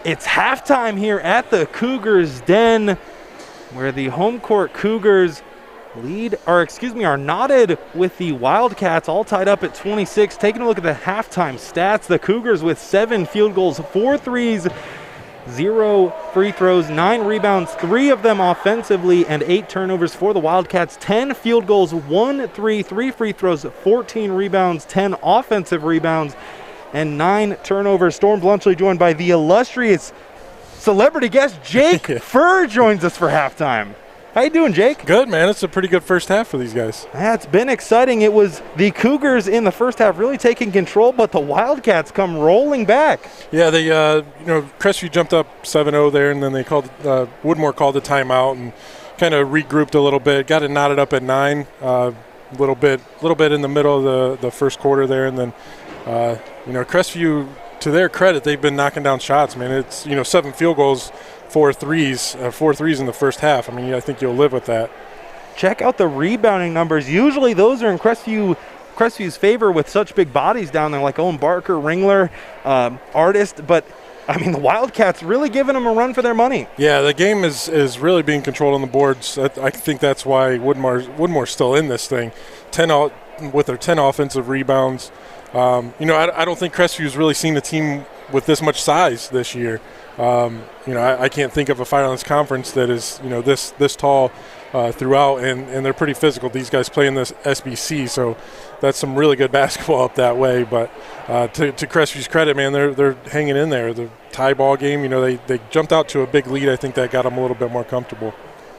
It's halftime here at the Cougars Den, where the home court Cougars are knotted with the Wildcats, all tied up at 26. Taking a look at the halftime stats, the Cougars with 7 field goals, 4 threes, 0 free throws, 9 rebounds, 3 of them offensively, and 8 turnovers for the Wildcats. 10 field goals, 1 3 free throws, 14 rebounds, 10 offensive rebounds, and 9 turnovers. Storm Blunchley joined by the illustrious celebrity guest Jake Furr joins us for halftime. How you doing, Jake? Good, man. It's a pretty good first half for these guys. Yeah, it's been exciting. It was the Cougars in the first half really taking control, but the Wildcats come rolling back. Yeah, they, Crestview jumped up 7-0 there, and then they called, Woodmore called a timeout and kind of regrouped a little bit, got it knotted up at 9, a little bit in the middle of the first quarter there, and then, Crestview, to their credit, they've been knocking down shots, man. It's, 7 field goals, 4 threes in the first half. I mean, I think you'll live with that. Check out the rebounding numbers. Usually those are in Crestview's favor with such big bodies down there like Owen Barker, Ringler, Artist. But, I mean, the Wildcats really giving them a run for their money. Yeah, the game is really being controlled on the boards. I think that's why Woodmore's still in this thing. With their 10 offensive rebounds. I don't think Crestview's really seen a team with this much size this year. I can't think of a Firelands Conference that is, this tall throughout, and they're pretty physical. These guys play in this SBC, so that's some really good basketball up that way. But to Crestview's credit, man, they're hanging in there. The tie ball game, they jumped out to a big lead. I think that got them a little bit more comfortable.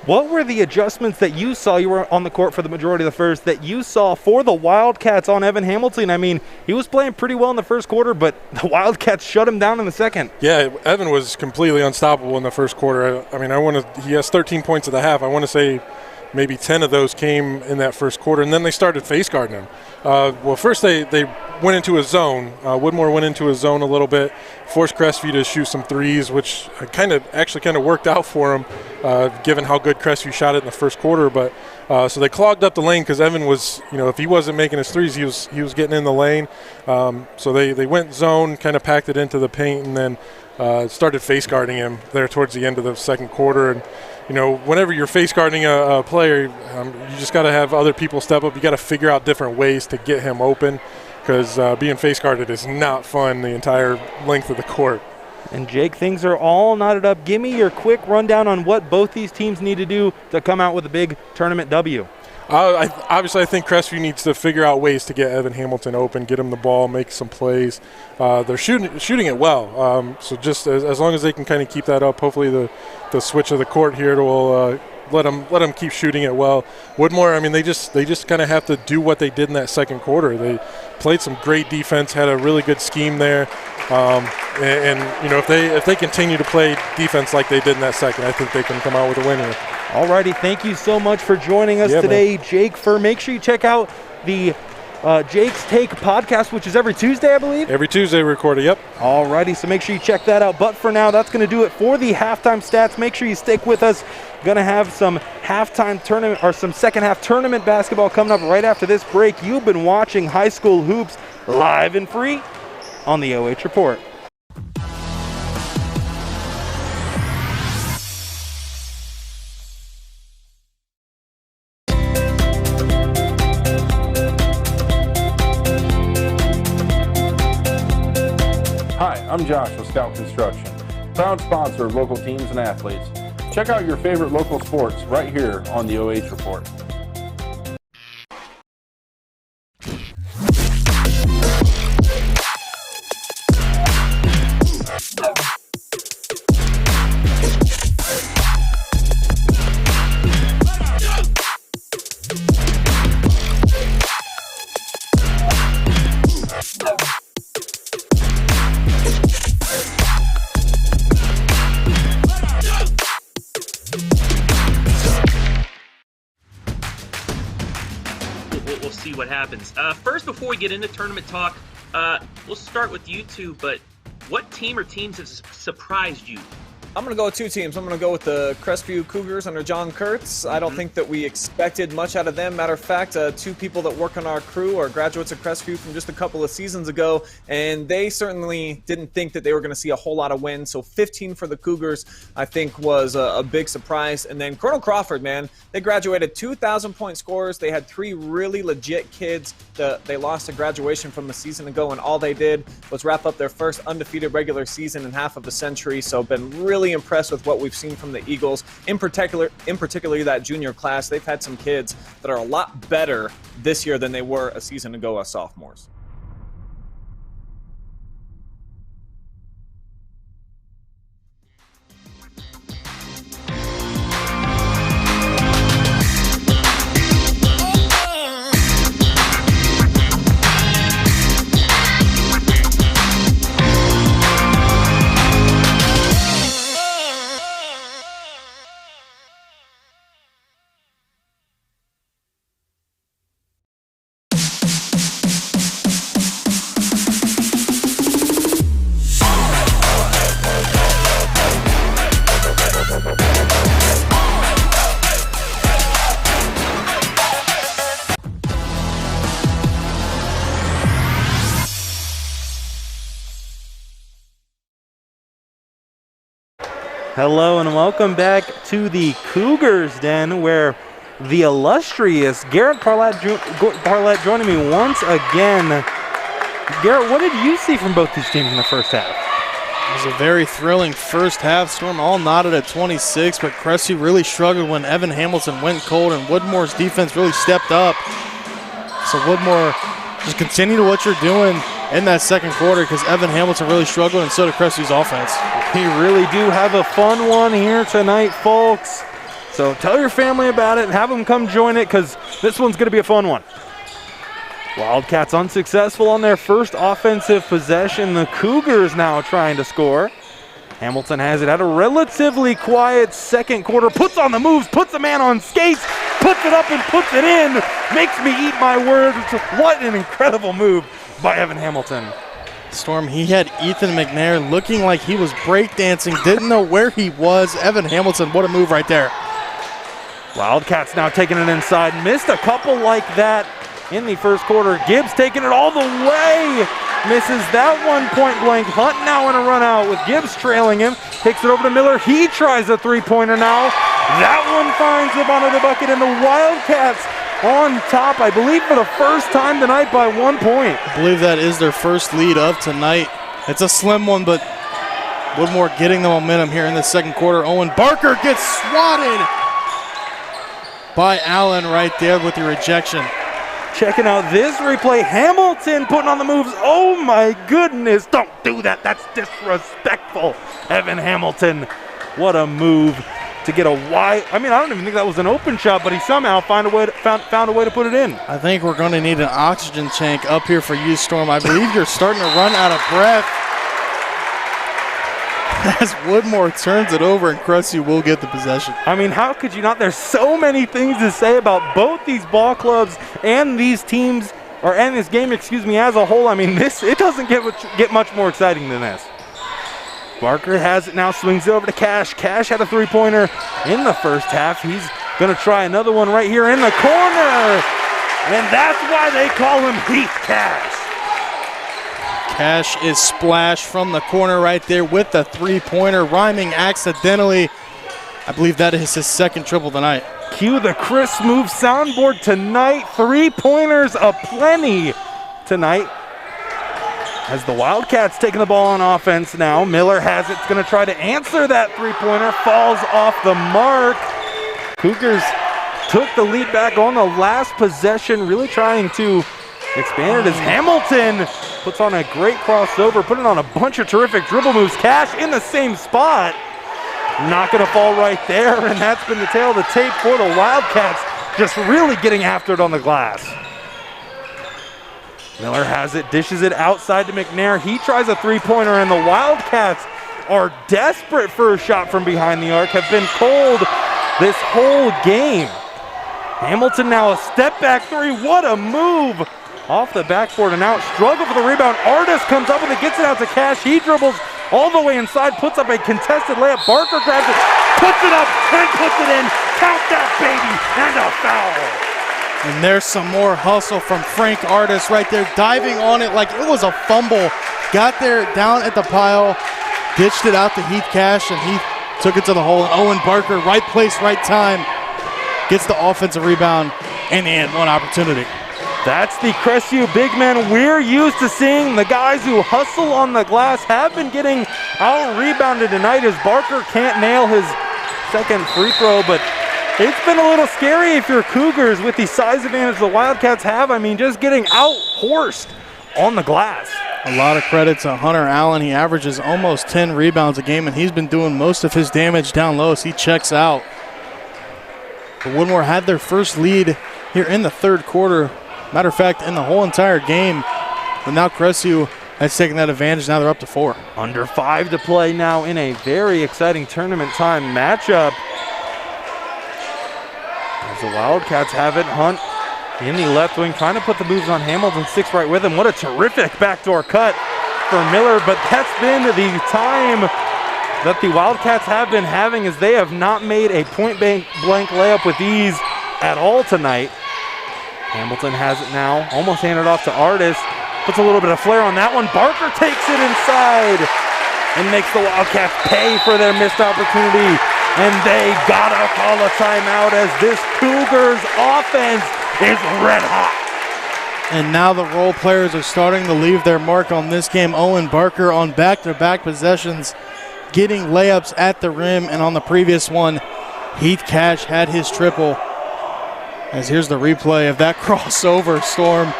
What were the adjustments that you saw? You were on the court for the majority of the first, that you saw for the Wildcats on Evan Hamilton. I mean, he was playing pretty well in the first quarter, but the Wildcats shut him down in the second. Yeah, Evan was completely unstoppable in the first quarter. I mean, he has 13 points at the half. I want to say maybe 10 of those came in that first quarter, and then they started face guarding him. First they went into a zone. Woodmore went into a zone a little bit, forced Crestview to shoot some threes, which kind of worked out for him, given how good Crestview shot it in the first quarter. But so they clogged up the lane because Evan was, if he wasn't making his threes, he was getting in the lane. So they went zone, kind of packed it into the paint, and then started face guarding him there towards the end of the second quarter. And whenever you're face guarding a player, you just got to have other people step up. You got to figure out different ways to get him open, because being face guarded is not fun the entire length of the court. And Jake, things are all knotted up. Give me your quick rundown on what both these teams need to do to come out with a big tournament W. I think Crestview needs to figure out ways to get Evan Hamilton open, get him the ball, make some plays. They're shooting it well, so just as long as they can kind of keep that up, hopefully the switch of the court here will let them keep shooting it well. Woodmore, I mean, they just kind of have to do what they did in that second quarter. They played some great defense, had a really good scheme there, and if they continue to play defense like they did in that second, I think they can come out with a win here. Alrighty, thank you so much for joining us today, man. Jake Furr. Make sure you check out the Jake's Take podcast, which is every Tuesday, I believe. Every Tuesday we record it, yep. Alrighty, so make sure you check that out. But for now, that's going to do it for the halftime stats. Make sure you stick with us. Going to have some halftime tournament or some second half tournament basketball coming up right after this break. You've been watching High School Hoops live and free on the OH Report. Hi, I'm Josh with Scout Construction, proud sponsor of local teams and athletes. Check out your favorite local sports right here on the OH Report. We'll see what happens. First, before we get into tournament talk, we'll start with you two, but what team or teams have surprised you I'm going to go with two teams. I'm going to go with the Crestview Cougars under John Kurtz. I don't think that we expected much out of them. Matter of fact, two people that work on our crew are graduates of Crestview from just a couple of seasons ago, and they certainly didn't think that they were going to see a whole lot of wins. So 15 for the Cougars, I think, was a big surprise. And then Colonel Crawford, man, they graduated 2,000-point scorers. They had three really legit kids that they lost to graduation from a season ago, and all they did was wrap up their first undefeated regular season in half of a century. So been really impressed with what we've seen from the Eagles, in particular that junior class. They've had some kids that are a lot better this year than they were a season ago as sophomores. Hello and welcome back to the Cougars Den, where the illustrious Garrett Parlett joining me once again. Garrett, what did you see from both these teams in the first half? It was a very thrilling first half. Storm all knotted at 26, but Crestview really struggled when Evan Hamilton went cold and Woodmore's defense really stepped up. So Woodmore, just continue to what you're doing in that second quarter, because Evan Hamilton really struggled, and so did Crestview's offense. We really do have a fun one here tonight, folks. So tell your family about it and have them come join it, because this one's going to be a fun one. Wildcats unsuccessful on their first offensive possession. The Cougars now trying to score. Hamilton has it at a relatively quiet second quarter. Puts on the moves, puts a man on skates, puts it up and puts it in. Makes me eat my words. What an incredible move by Evan Hamilton. Storm, he had Ethan McNair looking like he was breakdancing, didn't know where he was. Evan Hamilton, what a move right there. Wildcats now taking it inside. Missed a couple like that in the first quarter. Gibbs taking it all the way. Misses that one point blank. Hunt now in a run out with Gibbs trailing him. Takes it over to Miller. He tries a three-pointer now. That one finds the bottom of the bucket, and the Wildcats on top, I believe, for the first time tonight by 1 point. I believe that is their first lead of tonight. It's a slim one, but Woodmore getting the momentum here in the second quarter. Owen Barker gets swatted by Allen right there with the rejection. Checking out this replay. Hamilton putting on the moves. Oh my goodness. Don't do that. That's disrespectful. Evan Hamilton. What a move to get a wide. I mean, I don't even think that was an open shot, but he somehow found a way to put it in. I think we're going to need an oxygen tank up here for you, Storm. I believe you're starting to run out of breath. As Woodmore turns it over, and Crestview will get the possession. I mean, how could you not? There's so many things to say about both these ball clubs and these teams, and this game, as a whole. I mean, it doesn't get much more exciting than this. Barker has it now, swings it over to Cash. Cash had a three-pointer in the first half. He's going to try another one right here in the corner, and that's why they call him Heath Cash. Cash is splashed from the corner right there with the three-pointer, rhyming accidentally. I believe that is his second triple tonight. Cue the Chris Move soundboard tonight. Three-pointers aplenty tonight. As the Wildcats taking the ball on offense now. Miller has it, going to try to answer that three-pointer. Falls off the mark. Cougars took the lead back on the last possession, really trying to expand it as Hamilton puts on a great crossover, putting on a bunch of terrific dribble moves. Cash in the same spot. Not going to fall right there, and that's been the tail of the tape for the Wildcats, just really getting after it on the glass. Miller has it, dishes it outside to McNair. He tries a three-pointer, and the Wildcats are desperate for a shot from behind the arc, have been cold this whole game. Hamilton now a step-back three. What a move! Off the backboard and out, struggle for the rebound. Artis comes up with it, gets it out to Cash. He dribbles all the way inside, puts up a contested layup. Barker grabs it, puts it up, and puts it in. Count that, baby, and a foul. And there's some more hustle from Frank Artis right there, diving on it like it was a fumble. Got there down at the pile, ditched it out to Heath Cash, and Heath took it to the hole. And Owen Barker, right place, right time, gets the offensive rebound, and he had one opportunity. That's the Crestview big men we're used to seeing. The guys who hustle on the glass have been getting out-rebounded tonight as Barker can't nail his second free throw, but it's been a little scary if you're Cougars with the size advantage the Wildcats have. I mean, just getting out-horsed on the glass. A lot of credit to Hunter Allen. He averages almost 10 rebounds a game, and he's been doing most of his damage down low as he checks out. But Woodmore had their first lead here in the third quarter. Matter of fact, in the whole entire game. But now Crestview has taken that advantage. Now they're up to 4. Under 5 to play now in a very exciting tournament time matchup. As the Wildcats have it, Hunt in the left wing, trying to put the moves on Hamilton, 6 right with him. What a terrific backdoor cut for Miller, but that's been the time that the Wildcats have been having, as they have not made a point-blank layup with ease at all tonight. Hamilton has it now, almost handed off to Artis. Puts a little bit of flair on that one. Barker takes it inside and makes the Wildcats pay for their missed opportunity. And they gotta call a timeout as this Cougars offense is red hot. And now the role players are starting to leave their mark on this game. Owen Barker on back-to-back possessions, getting layups at the rim, and on the previous one, Heath Cash had his triple. As here's the replay of that crossover, Storm.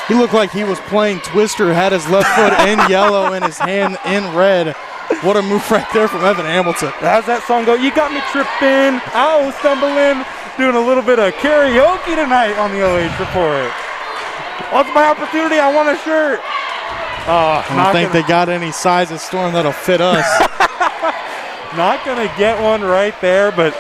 He looked like he was playing Twister, had his left foot in yellow and his hand in red. What a move right there from Evan Hamilton. How's that song go? You got me tripping, ow, stumbling, doing a little bit of karaoke tonight on the OH Report. What's my opportunity? I want a shirt. I don't think they got any sizes, Storm, that'll fit us. Not going to get one right there, but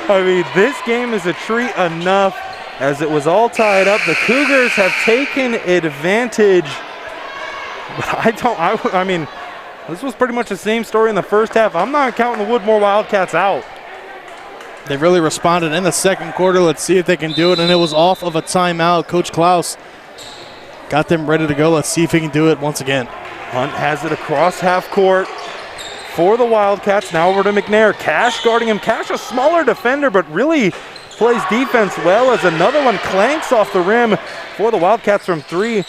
I mean, this game is a treat enough as it was all tied up. The Cougars have taken advantage, but I mean, this was pretty much the same story in the first half. I'm not counting the Woodmore Wildcats out. They really responded in the second quarter. Let's see if they can do it, and it was off of a timeout. Coach Klaus got them ready to go. Let's see if he can do it once again. Hunt has it across half court for the Wildcats. Now over to McNair. Cash guarding him. Cash, a smaller defender, but really plays defense well as another one clanks off the rim for the Wildcats from 3.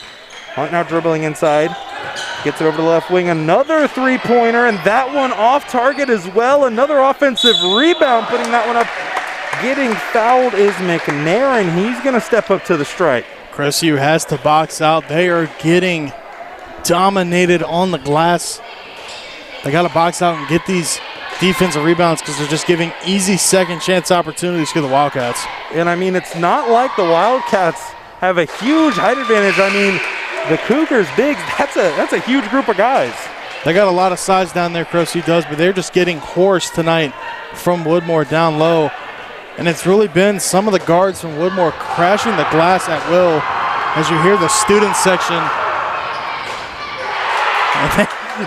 Hunt now dribbling inside. Gets it over to the left wing. Another three-pointer, and that one off target as well. Another offensive rebound, putting that one up. Getting fouled is McNair, and he's going to step up to the strike. Crestview has to box out. They are getting dominated on the glass. They got to box out and get these defensive rebounds because they're just giving easy second chance opportunities to the Wildcats. And I mean, it's not like the Wildcats have a huge height advantage. I mean, the Cougars bigs, that's a huge group of guys. They got a lot of size down there, Crestview does, but they're just getting horsed tonight from Woodmore down low. And it's really been some of the guards from Woodmore crashing the glass at will. As you hear the student section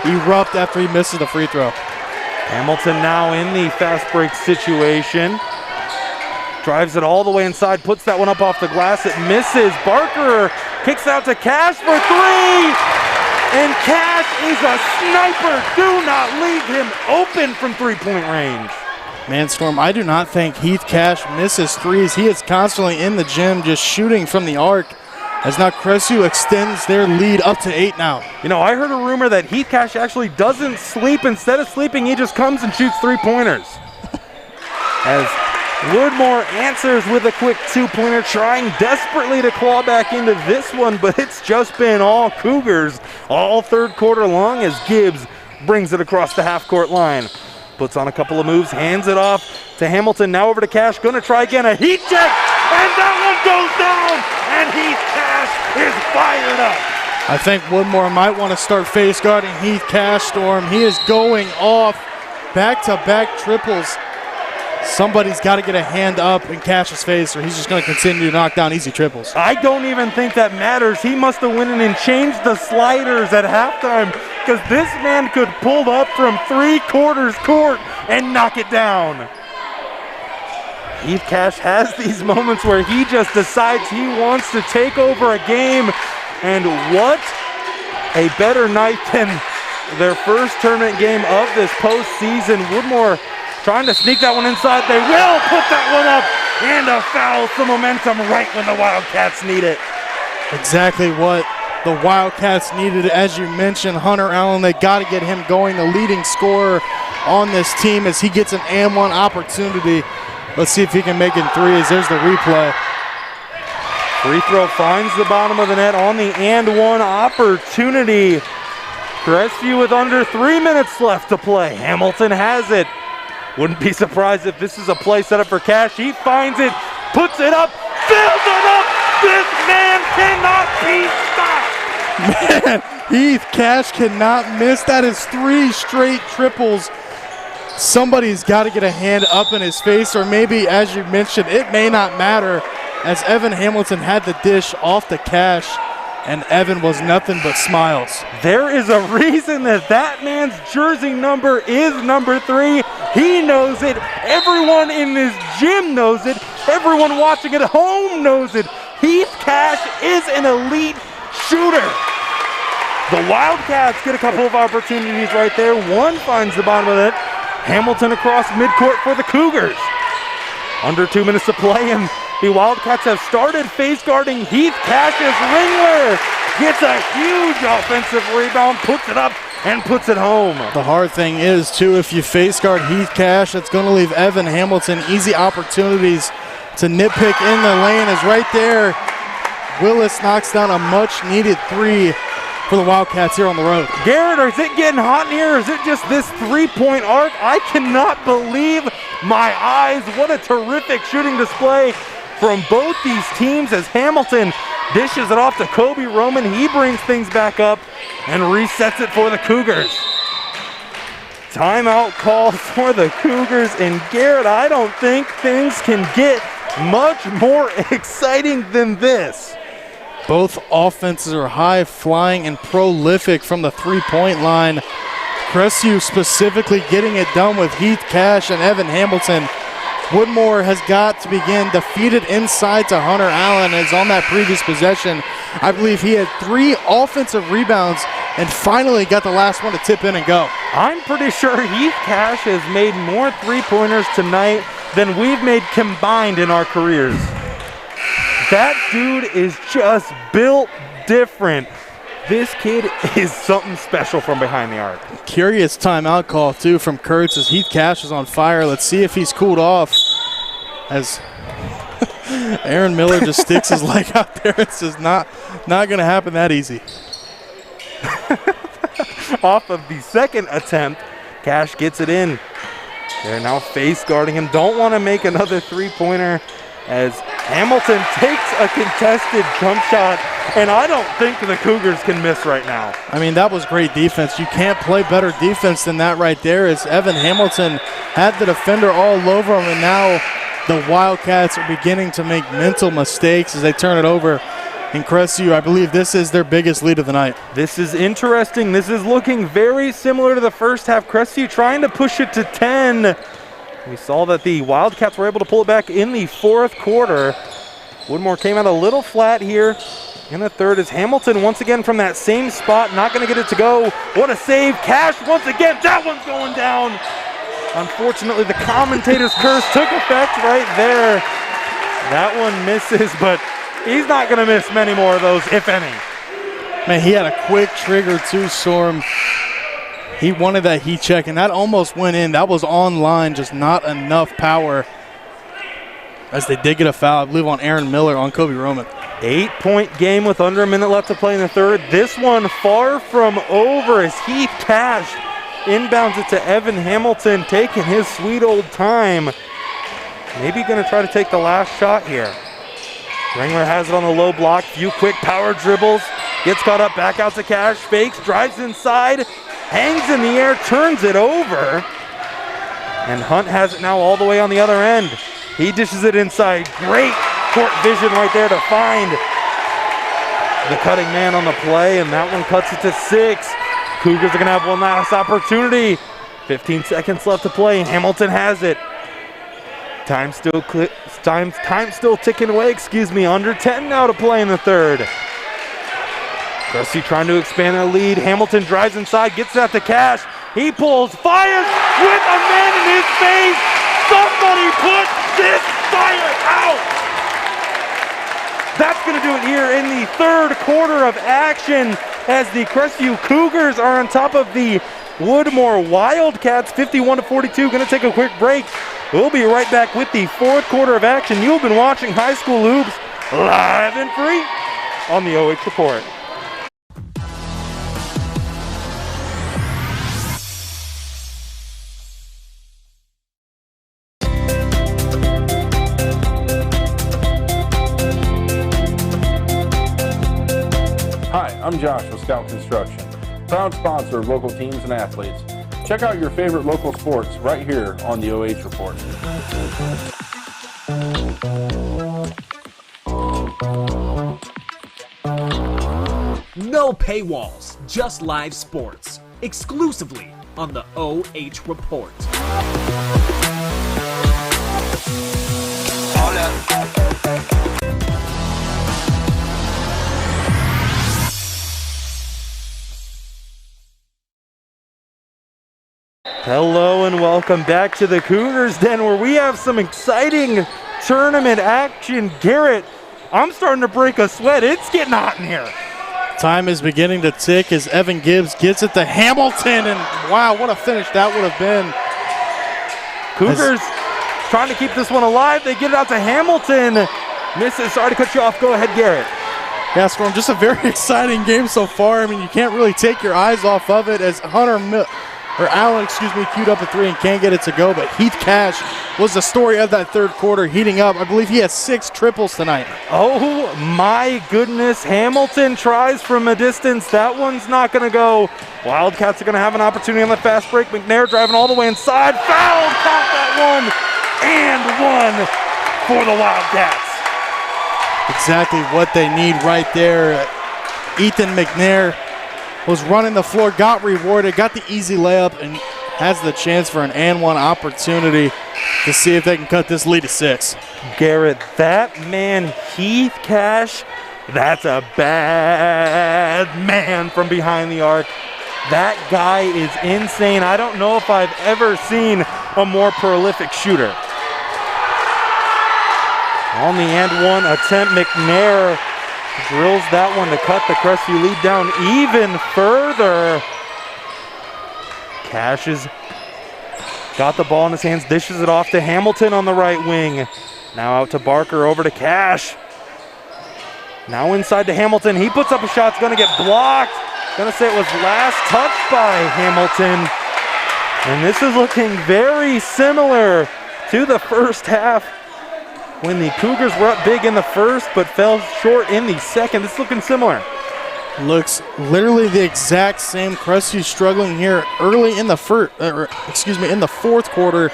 erupt after he misses the free throw. Hamilton now in the fast break situation. Drives it all the way inside, puts that one up off the glass. It misses. Barker kicks out to Cash for 3. And Cash is a sniper. Do not leave him open from three-point range. Man, Storm, I do not think Heath Cash misses threes. He is constantly in the gym just shooting from the arc. As now Crestview extends their lead up to 8 now. You know, I heard a rumor that Heath Cash actually doesn't sleep. Instead of sleeping, he just comes and shoots three-pointers. As Woodmore answers with a quick two-pointer, trying desperately to claw back into this one, but it's just been all Cougars all third quarter long as Gibbs brings it across the half-court line. Puts on a couple of moves, hands it off to Hamilton, now over to Cash, gonna try again, a heat check, and that one goes down, and Heath Cash is fired up. I think Woodmore might want to start face guarding Heath Cash, Storm. He is going off back-to-back triples. somebody's got to get a hand up in Cash's face or he's just going to continue to knock down easy triples. I don't even think that matters. He must have went in and changed the sliders at halftime because this man could pull up from 3/4 court and knock it down. Heath Cash has these moments where he just decides he wants to take over a game, and what a better night than their first tournament game of this postseason. Woodmore trying to sneak that one inside. They will put that one up, and a foul. Some momentum right when the Wildcats need it. Exactly what the Wildcats needed. As you mentioned, Hunter Allen, they got to get him going, the leading scorer on this team as he gets an and-one opportunity. Let's see if he can make it in threes. There's the replay. Free throw finds the bottom of the net on the and-one opportunity. Crestview with under 3 minutes left to play. Hamilton has it. Wouldn't be surprised if this is a play set up for Cash. He finds it, puts it up, fills it up. This man cannot be stopped. Man, Heath Cash cannot miss. That is 3 straight triples. Somebody's got to get a hand up in his face, or maybe, as you mentioned, it may not matter, as Evan Hamilton had the dish off the Cash, and Evan was nothing but smiles. There is a reason that man's jersey number is number 3. He knows it. Everyone in this gym knows it. Everyone watching at home knows it. Heath Cash is an elite shooter. The Wildcats get a couple of opportunities right there. One finds the bottom of it. Hamilton across midcourt for the Cougars. Under 2 minutes to play, and the Wildcats have started face guarding Heath Cash as Ringler gets a huge offensive rebound, puts it up, and puts it home. The hard thing is, too, if you face guard Heath Cash, it's going to leave Evan Hamilton easy opportunities to nitpick in the lane. Is right there. Willis knocks down a much-needed 3 for the Wildcats here on the road. Garrett, is it getting hot in here, or is it just this three-point arc? I cannot believe my eyes. What a terrific shooting display from both these teams as Hamilton dishes it off to Kobe Roman. He brings things back up and resets it for the Cougars. Timeout call for the Cougars, and Garrett, I don't think things can get much more exciting than this. Both offenses are high-flying and prolific from the three-point line. Crestview specifically getting it done with Heath Cash and Evan Hamilton. Woodmore has got to begin defeated inside to Hunter Allen, as on that previous possession, I believe he had 3 offensive rebounds and finally got the last one to tip in and go. I'm pretty sure Heath Cash has made more three-pointers tonight than we've made combined in our careers. That dude is just built different. This kid is something special from behind the arc. Curious timeout call, too, from Kurtz as Heath Cash is on fire. Let's see if he's cooled off as Aaron Miller just sticks his leg out there. It's just not going to happen that easy. Off of the second attempt, Cash gets it in. They're now face guarding him. Don't want to make another three-pointer as Hamilton takes a contested jump shot, and I don't think the Cougars can miss right now. I mean, that was great defense. You can't play better defense than that right there, as Evan Hamilton had the defender all over him, and now the Wildcats are beginning to make mental mistakes as they turn it over. In Crestview, I believe this is their biggest lead of the night. This is interesting. This is looking very similar to the first half. Crestview trying to push it to 10. We saw that the Wildcats were able to pull it back in the fourth quarter. Woodmore came out a little flat here in the third as Hamilton once again from that same spot, not going to get it to go. What a save. Cash once again. That one's going down. Unfortunately, the commentator's curse took effect right there. That one misses, but he's not going to miss many more of those, if any. Man, he had a quick trigger too, Storm. He wanted that heat check, and that almost went in. That was on line, just not enough power. As they did get a foul, I believe, on Aaron Miller on Kobe Roman. 8-point game with under a minute left to play in the third. This one far from over as Heath Cash inbounds it to Evan Hamilton, taking his sweet old time. Maybe going to try to take the last shot here. Ringler has it on the low block. Few quick power dribbles. Gets caught up, back out to Cash. Fakes, drives inside. Hangs in the air, turns it over. And Hunt has it now all the way on the other end. He dishes it inside. Great court vision right there to find the cutting man on the play, and that one cuts it to 6. Cougars are going to have one last opportunity. 15 seconds left to play. Hamilton has it. Time still ticking away, Under 10 now to play in the third. Crestview trying to expand their lead. Hamilton drives inside, gets it out to Cash. He pulls, fires with a man in his face. Somebody put this fire out. That's going to do it here in the third quarter of action as the Crestview Cougars are on top of the Woodmore Wildcats, 51-42. Going to take a quick break. We'll be right back with the fourth quarter of action. You've been watching High School Hoops live and free on the OH Report. Hi, I'm Josh with Scout Construction, proud sponsor of local teams and athletes. Check out your favorite local sports right here on the OH Report. No paywalls, just live sports. Exclusively on the OH Report. Hello and welcome back to the Cougars Den, where we have some exciting tournament action. Garrett, I'm starting to break a sweat. It's getting hot in here. Time is beginning to tick as Evan Gibbs gets it to Hamilton, and wow, what a finish that would have been. Cougars trying to keep this one alive. They get it out to Hamilton. Misses. Sorry to cut you off. Go ahead, Garrett. Yeah, Storm, just a very exciting game so far. I mean, you can't really take your eyes off of it as Allen queued up a three and can't get it to go, but Heath Cash was the story of that third quarter, heating up. I believe he has 6 triples tonight. Oh my goodness, Hamilton tries from a distance. That one's not going to go. Wildcats are going to have an opportunity on the fast break. McNair driving all the way inside. Foul, count that one, and one for the Wildcats. Exactly what they need right there. Ethan McNair was running the floor, got rewarded, got the easy layup, and has the chance for an and one opportunity to see if they can cut this lead to 6. Garrett, that man, Heath Cash, that's a bad man from behind the arc. That guy is insane. I don't know if I've ever seen a more prolific shooter. On the and one attempt, McNair drills that one to cut the Crestview lead down even further. Cash has got the ball in his hands, dishes it off to Hamilton on the right wing. Now out to Barker, over to Cash. Now inside to Hamilton. He puts up a shot, it's going to get blocked. Going to say it was last touched by Hamilton. And this is looking very similar to the first half, when the Cougars were up big in the first but fell short in the second. This is looking similar. Looks literally the exact same. Crestview struggling here early in the in the fourth quarter.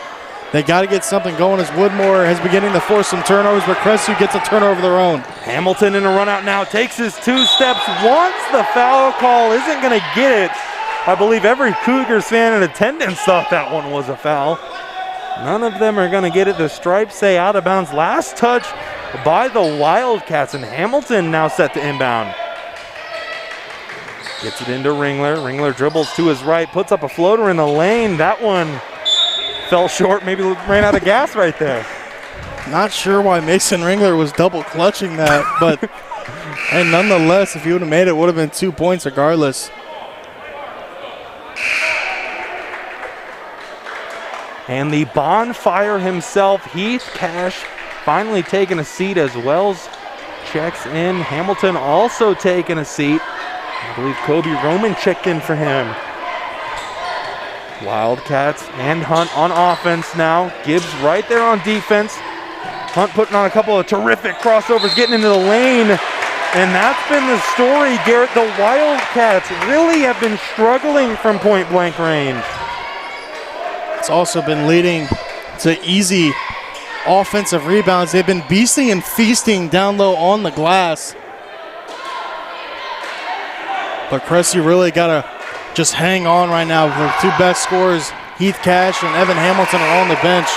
They got to get something going as Woodmore is beginning to force some turnovers, but Crestview gets a turnover of their own. Hamilton in a run out now, takes his 2 steps, wants the foul call, isn't going to get it. I believe every Cougars fan in attendance thought that one was a foul. None of them are going to get it. The stripes say out of bounds. Last touch by the Wildcats, and Hamilton now set to inbound. Gets it into Ringler. Ringler dribbles to his right, puts up a floater in the lane. That one fell short, maybe ran out of gas right there. Not sure why Mason Ringler was double clutching that, but and nonetheless, if he would have made it, it would have been 2 points regardless. And the bonfire himself, Heath Cash, finally taking a seat as Wells checks in. Hamilton also taking a seat. I believe Kobe Roman checked in for him. Wildcats and Hunt on offense now. Gibbs right there on defense. Hunt putting on a couple of terrific crossovers, getting into the lane. And that's been the story, Garrett. The Wildcats really have been struggling from point-blank range. It's also been leading to easy offensive rebounds. They've been beasting and feasting down low on the glass. But Crestview really got to just hang on right now. Their two best scorers, Heath Cash and Evan Hamilton, are on the bench.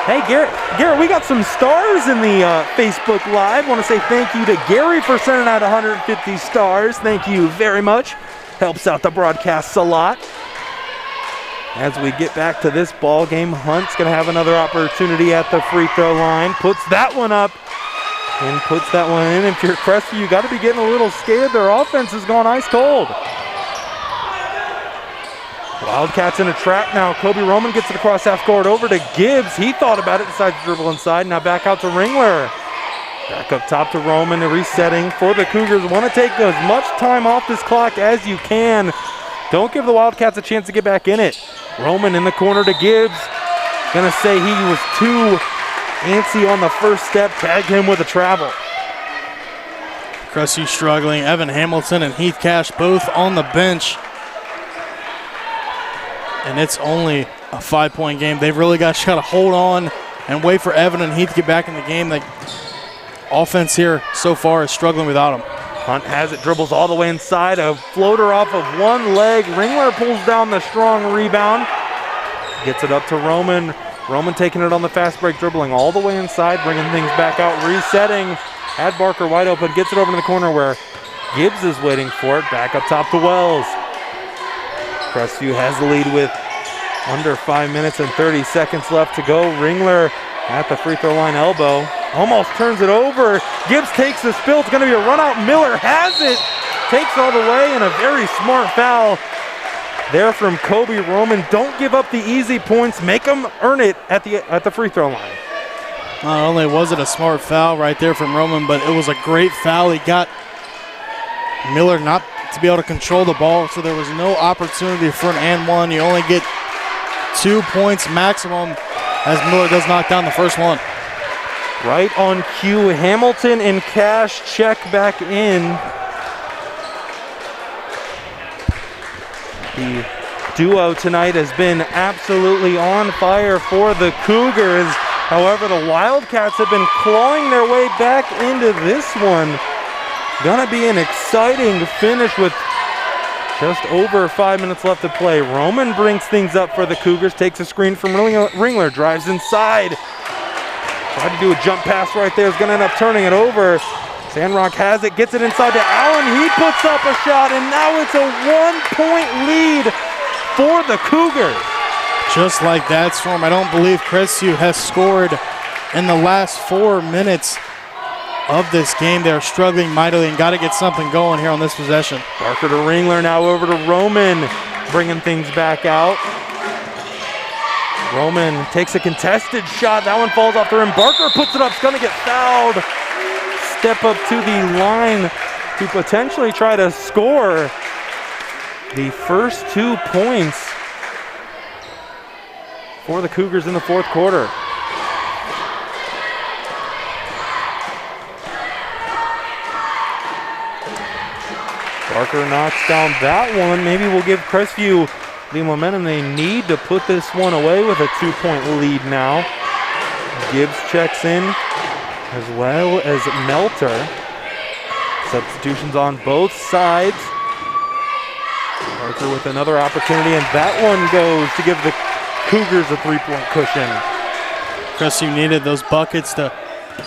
Hey, Garrett, we got some stars in the Facebook Live. Want to say thank you to Gary for sending out 150 stars. Thank you very much. Helps out the broadcasts a lot. As we get back to this ball game, Hunt's going to have another opportunity at the free throw line. Puts that one up and puts that one in. If you're Crestview, you got to be getting a little scared. Their offense has gone ice cold. Wildcats in a trap now. Kobe Roman gets it across half court over to Gibbs. He thought about it, decides to dribble inside. Now back out to Ringler. Back up top to Roman, resetting for the Cougars. Want to take as much time off this clock as you can. Don't give the Wildcats a chance to get back in it. Roman in the corner to Gibbs. Gonna say he was too antsy on the first step. Tagged him with a travel. Crestview struggling. Evan Hamilton and Heath Cash both on the bench. And it's only a 5-point game. They've really got to hold on and wait for Evan and Heath to get back in the game. The offense here so far is struggling without them. Hunt has it, dribbles all the way inside. A floater off of one leg. Ringler pulls down the strong rebound. Gets it up to Roman. Roman taking it on the fast break, dribbling all the way inside, bringing things back out, resetting. Had Barker wide open, gets it over to the corner where Gibbs is waiting for it. Back up top to Wells. Crestview has the lead with under 5 minutes and 30 seconds left to go. Ringler at the free throw line elbow. Almost turns it over. Gibbs takes the spill. It's going to be a run out. Miller has it. Takes all the way, and a very smart foul there from Kobe Roman. Don't give up the easy points. Make them earn it at the free throw line. Not only was it a smart foul right there from Roman, but it was a great foul. He got Miller not to be able to control the ball, so there was no opportunity for an and one. You only get 2 points maximum as Miller does knock down the first one. Right on cue, Hamilton and Cash check back in. The duo tonight has been absolutely on fire for the Cougars. However, the Wildcats have been clawing their way back into this one. Gonna be an exciting finish with just over 5 minutes left to play. Roman brings things up for the Cougars, takes a screen from Ringler, drives inside. Tried to do a jump pass right there, is gonna end up turning it over. Sandrock has it, gets it inside to Allen. He puts up a shot, and now it's a 1-point lead for the Cougars. Just like that, Storm. I don't believe Crestview has scored in the last 4 minutes of this game. They're struggling mightily and got to get something going here on this possession. Barker to Ringler, now over to Roman, bringing things back out. Roman takes a contested shot. That one falls off the rim. Barker puts it up. It's going to get fouled. Step up to the line to potentially try to score the first 2 points for the Cougars in the fourth quarter. Barker knocks down that one. Maybe we'll give Crestview the momentum they need to put this one away with a 2-point lead now. Gibbs checks in as well as Melter. Substitutions on both sides. Barker with another opportunity, and that one goes to give the Cougars a 3-point cushion. Crestview needed those buckets to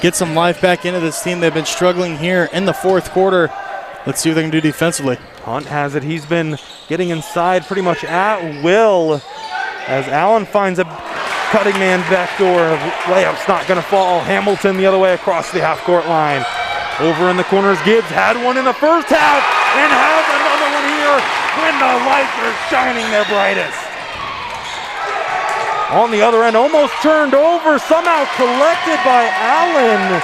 get some life back into this team. They've been struggling here in the fourth quarter. Let's see what they can do defensively. Hunt has it. He's been getting inside pretty much at will as Allen finds a cutting man backdoor. Layup's not going to fall. Hamilton the other way across the half-court line. Over in the corners, Gibbs had one in the first half and has another one here when the lights are shining their brightest. On the other end, almost turned over, somehow collected by Allen.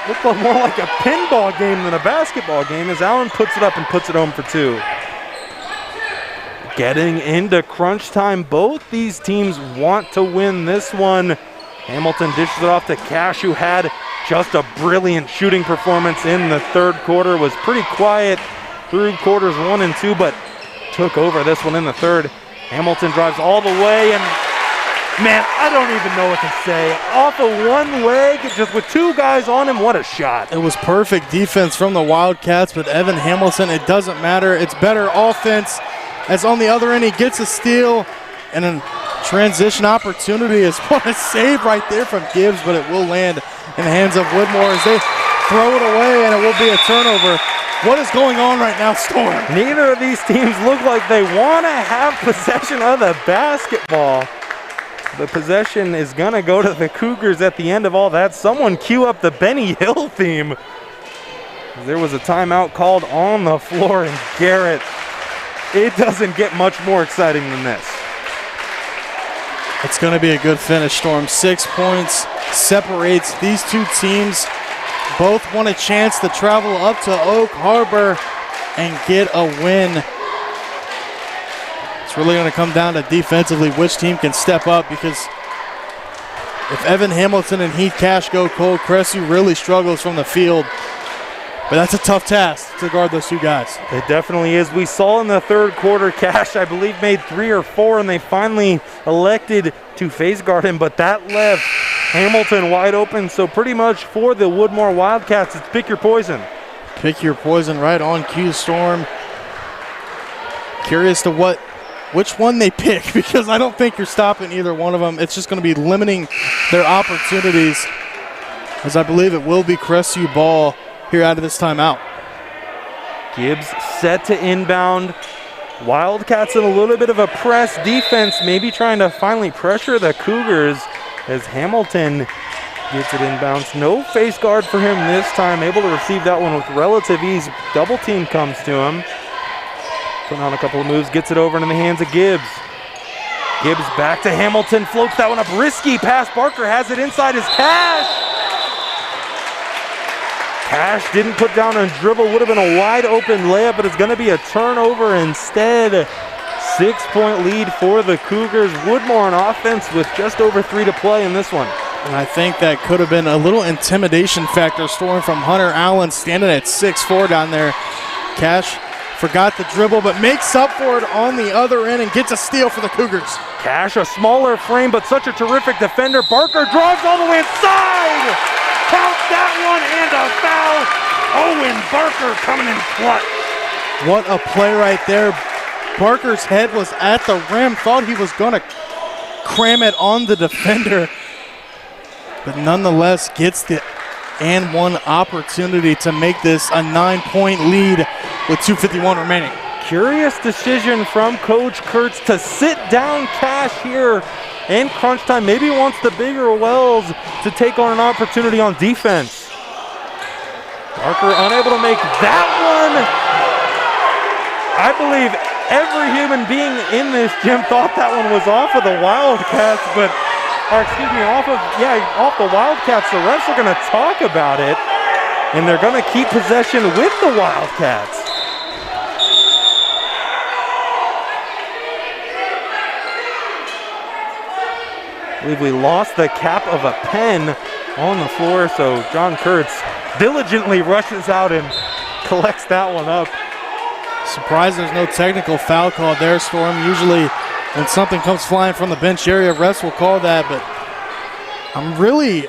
Looked more like a pinball game than a basketball game as Allen puts it up and puts it home for 2. Getting into crunch time, both these teams want to win this one. Hamilton dishes it off to Cash, who had just a brilliant shooting performance in the third quarter. Was pretty quiet through quarters 1 and 2, but took over this one in the third. Hamilton drives all the way, and man, I don't even know what to say. Off of one leg, just with two guys on him, what a shot. It was perfect defense from the Wildcats, but Evan Hamilton, it doesn't matter. It's better offense, as on the other end he gets a steal, and a transition opportunity is what a save right there from Gibbs, but it will land in the hands of Woodmore as they throw it away, and it will be a turnover. What is going on right now, Storm? Neither of these teams look like they want to have possession of the basketball. The possession is going to go to the Cougars at the end of all that. Someone cue up the Benny Hill theme. There was a timeout called on the floor, and Garrett, it doesn't get much more exciting than this. It's going to be a good finish, Storm. 6 points separates these two teams. Both want a chance to travel up to Oak Harbor and get a win. It's really going to come down to defensively which team can step up, because if Evan Hamilton and Heath Cash go cold, Crestview really struggles from the field. But that's a tough task to guard those two guys. It definitely is. We saw in the third quarter, Cash, I believe, made 3 or 4, and they finally elected to face guard him, but that left Hamilton wide open. So pretty much for the Woodmore Wildcats, it's pick your poison. Pick your poison right on cue, Storm. Curious to which one they pick, because I don't think you're stopping either one of them. It's just going to be limiting their opportunities, as I believe it will be Crestview ball here out of this timeout. Gibbs set to inbound. Wildcats in a little bit of a press defense, maybe trying to finally pressure the Cougars as Hamilton gets it inbounds. No face guard for him this time, able to receive that one with relative ease. Double team comes to him. Putting on a couple of moves, gets it over into the hands of Gibbs. Gibbs back to Hamilton, floats that one up. Risky pass, Barker has it inside his Cash. Cash didn't put down a dribble, would have been a wide open layup, but it's going to be a turnover instead. 6-point lead for the Cougars. Woodmore on offense with just over 3 to play in this one. And I think that could have been a little intimidation factor, Storm, from Hunter Allen standing at 6'4" down there. Cash forgot the dribble, but makes up for it on the other end and gets a steal for the Cougars. Cash, a smaller frame, but such a terrific defender. Barker drives all the way inside. Count that one, and a foul. Owen Barker coming in clutch. What a play right there. Barker's head was at the rim, thought he was going to cram it on the defender, but nonetheless gets the and one opportunity to make this a 9-point lead with 2:51 remaining. Curious decision from Coach Kurtz to sit down Cash here in crunch time. Maybe he wants the bigger Wells to take on an opportunity on defense. Barker unable to make that one. I believe every human being in this gym thought that one was off of the Wildcats, but, off the Wildcats. The refs are going to talk about it, and they're going to keep possession with the Wildcats. I believe we lost the cap of a pen on the floor, so John Kurtz diligently rushes out and collects that one up. Surprised there's no technical foul call there, Storm. Usually when something comes flying from the bench area, refs will call that, but I'm really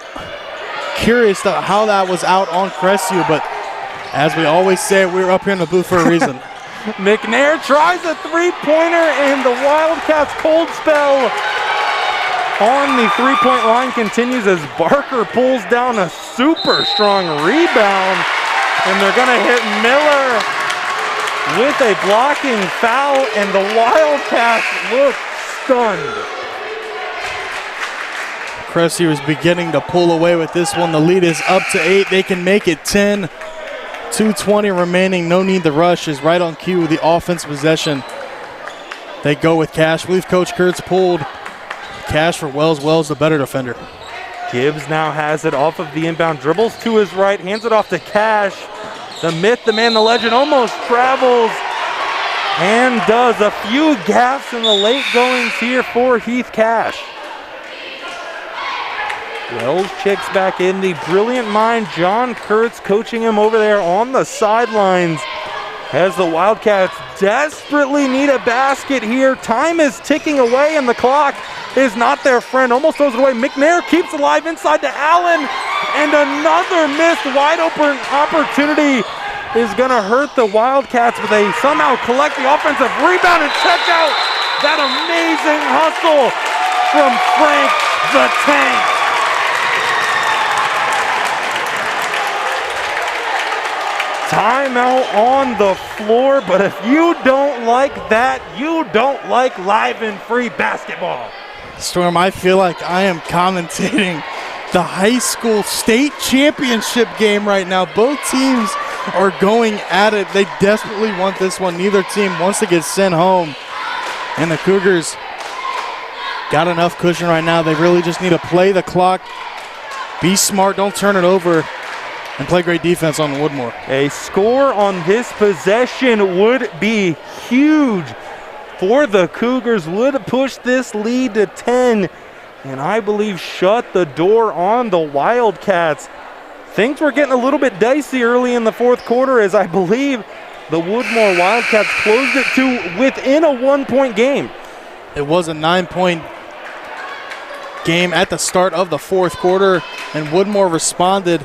curious to how that was out on Crestview, but as we always say, we're up here in the booth for a reason. McNair tries a three-pointer, and the Wildcats cold spell on the three-point line continues as Barker pulls down a super strong rebound, and they're going to hit Miller with a blocking foul, and the Wildcats look stunned. Crestview is beginning to pull away with this one. The lead is up to 8. They can make it 10. 2:20 remaining. No need to rush is right on cue. The offense possession. They go with Cash. I believe Coach Kurtz pulled Cash for Wells. Wells the better defender. Gibbs now has it off of the inbound, dribbles to his right, hands it off to Cash. The myth, the man, the legend almost travels and does. A few gaps in the late goings here for Heath Cash. Wells checks back in. The brilliant mind, John Kurtz, coaching him over there on the sidelines as the Wildcats desperately need a basket here. Time is ticking away and the clock is not their friend. Almost throws it away. McNair keeps alive inside to Allen, and another missed wide open opportunity is going to hurt the Wildcats, but they somehow collect the offensive rebound and check out that amazing hustle from Frank the Tank. Timeout on the floor, but if you don't like that, you don't like live and free basketball. Storm, I feel like I am commentating the high school state championship game right now. Both teams are going at it. They desperately want this one. Neither team wants to get sent home. And the Cougars got enough cushion right now. They really just need to play the clock, be smart, don't turn it over, and play great defense on Woodmore. A score on this possession would be huge for the Cougars, would push this lead to 10, and I believe shut the door on the Wildcats. Things were getting a little bit dicey early in the fourth quarter, as I believe the Woodmore Wildcats closed it to within a 1-point game. It was a 9-point game at the start of the fourth quarter, and Woodmore responded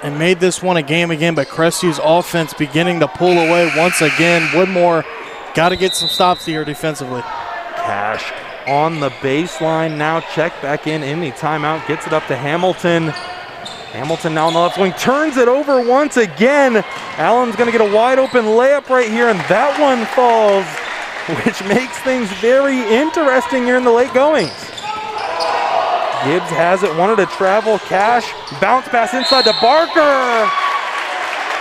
and made this one a game again, but Crestview's offense beginning to pull away once again. Woodmore got to get some stops here defensively. Cash on the baseline now, check back in the timeout, gets it up to Hamilton. Hamilton now on the left wing, turns it over once again. Allen's gonna get a wide open layup right here, and that one falls, which makes things very interesting here in the late goings. Gibbs has it, wanted to travel. Cash, bounce pass inside to Barker.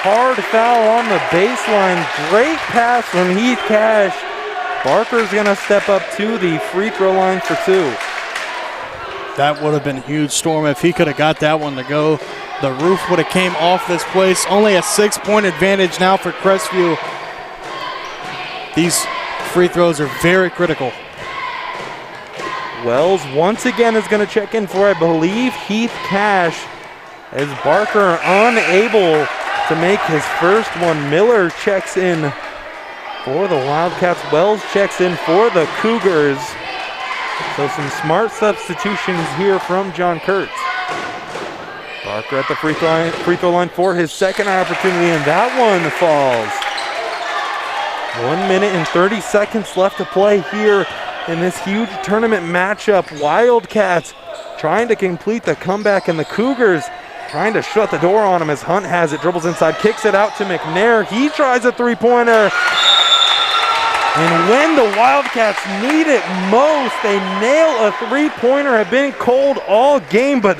Hard foul on the baseline. Great pass from Heath Cash. Barker's gonna step up to the free throw line for 2. That would have been huge, Storm, if he could have got that one to go. The roof would have came off this place. Only a 6-point advantage now for Crestview. These free throws are very critical. Wells once again is going to check in for, I believe, Heath Cash, as Barker unable to make his first one. Miller checks in for the Wildcats. Wells checks in for the Cougars. So some smart substitutions here from John Kurtz. Barker at the free throw line for his second opportunity, and that one falls. 1 minute and 30 seconds left to play here in this huge tournament matchup. Wildcats trying to complete the comeback, and the Cougars trying to shut the door on him as Hunt has it, dribbles inside, kicks it out to McNair. He tries a three-pointer. And when the Wildcats need it most, they nail a three-pointer. Have been cold all game, but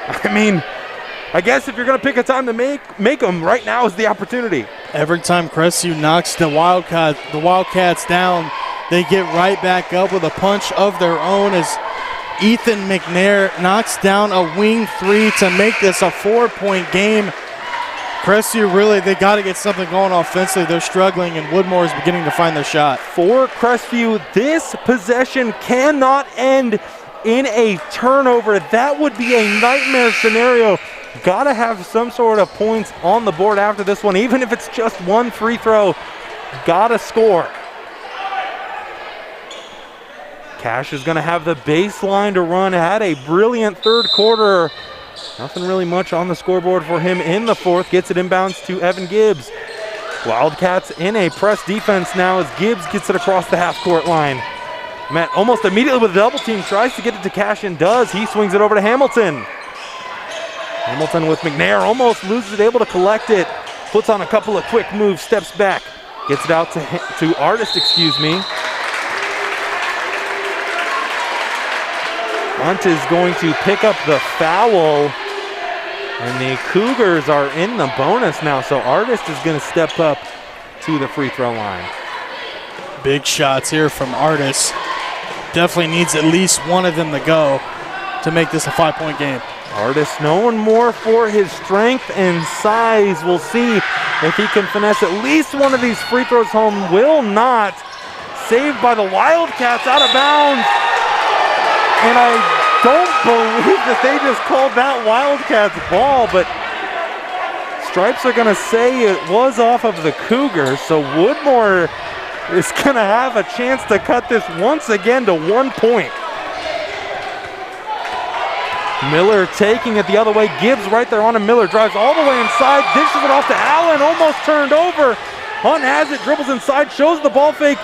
I mean, I guess if you're going to pick a time to make them, right now is the opportunity. Every time Crestview knocks the Wildcats down, they get right back up with a punch of their own as Ethan McNair knocks down a wing three to make this a 4-point game. Crestview really, they got to get something going offensively. They're struggling, and Woodmore is beginning to find their shot. For Crestview, this possession cannot end in a turnover. That would be a nightmare scenario. Got to have some sort of points on the board after this one, even if it's just one free throw. Got to score. Cash is going to have the baseline to run. Had a brilliant third quarter. Nothing really much on the scoreboard for him in the fourth. Gets it inbounds to Evan Gibbs. Wildcats in a press defense now as Gibbs gets it across the half-court line. Matt almost immediately with a double team tries to get it to Cash and does. He swings it over to Hamilton. Hamilton with McNair almost loses it, able to collect it. Puts on a couple of quick moves, steps back. Gets it out to Artist, excuse me. Hunt is going to pick up the foul, and the Cougars are in the bonus now, so Artist is going to step up to the free throw line. Big shots here from Artist. Definitely needs at least one of them to go to make this a 5-point game. Artist known more for his strength and size. We'll see if he can finesse at least one of these free throws home. Will not. Saved by the Wildcats, out of bounds. And I don't believe that they just called that Wildcats ball, but Stripes are going to say it was off of the Cougars, so Woodmore is going to have a chance to cut this once again to 1 point. Miller taking it the other way. Gibbs right there on him. Miller drives all the way inside, dishes it off to Allen, almost turned over. Hunt has it, dribbles inside, shows the ball fake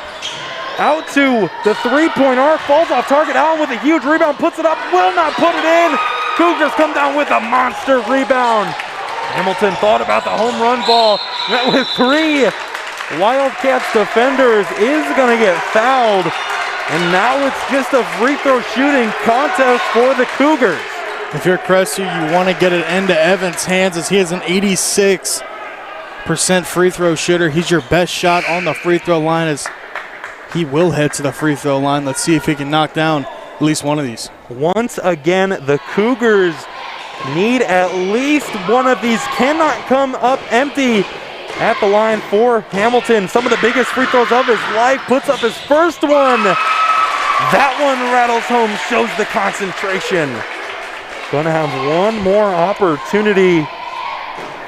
out to the three-point arc, falls off target. Allen with a huge rebound, puts it up, will not put it in. Cougars come down with a monster rebound. Hamilton thought about the home run ball. Met with 3 Wildcats defenders, is going to get fouled. And now it's just a free throw shooting contest for the Cougars. If you're Crestview, you want to get it into Evans' hands as he is an 86% free throw shooter. He's your best shot on the free throw line as he will head to the free throw line. Let's see if he can knock down at least one of these. Once again, the Cougars need at least one of these. Cannot come up empty at the line for Hamilton. Some of the biggest free throws of his life. Puts up his first one. That one rattles home, shows the concentration. Going to have one more opportunity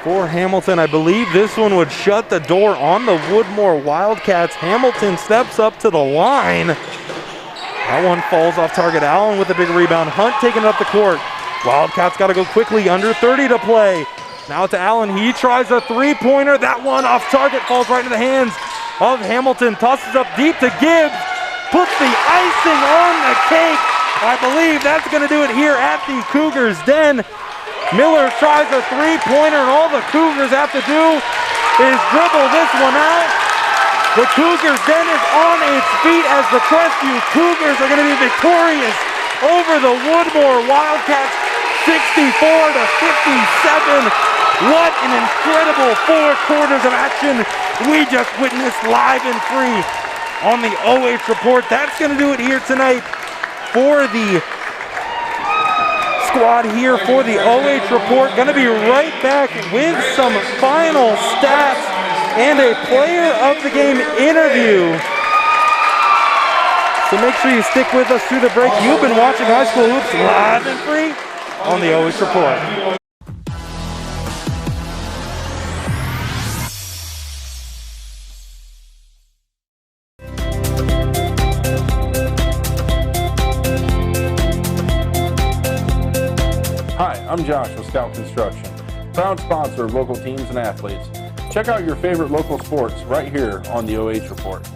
for Hamilton. I believe this one would shut the door on the Woodmore Wildcats. Hamilton steps up to the line. That one falls off target. Allen with a big rebound. Hunt taking it up the court. Wildcats got to go quickly, under 30 to play. Now to Allen, he tries a three-pointer. That one off target, falls right into the hands of Hamilton. Tosses up deep to Gibbs. Puts the icing on the cake. I believe that's going to do it here at the Cougars Den. Miller tries a three-pointer, and all the Cougars have to do is dribble this one out. The Cougars Den is on its feet as the Crestview Cougars are going to be victorious over the Woodmore Wildcats, 64-57. What an incredible 4 quarters of action we just witnessed live and free on the OH Report. That's going to do it here tonight for the squad here for the OH Report. Going to be right back with some final stats and a player of the game interview. So make sure you stick with us through the break. You've been watching High School Hoops live and free on the OH Report. Hi, I'm Josh with Scout Construction, proud sponsor of local teams and athletes. Check out your favorite local sports right here on the OH Report.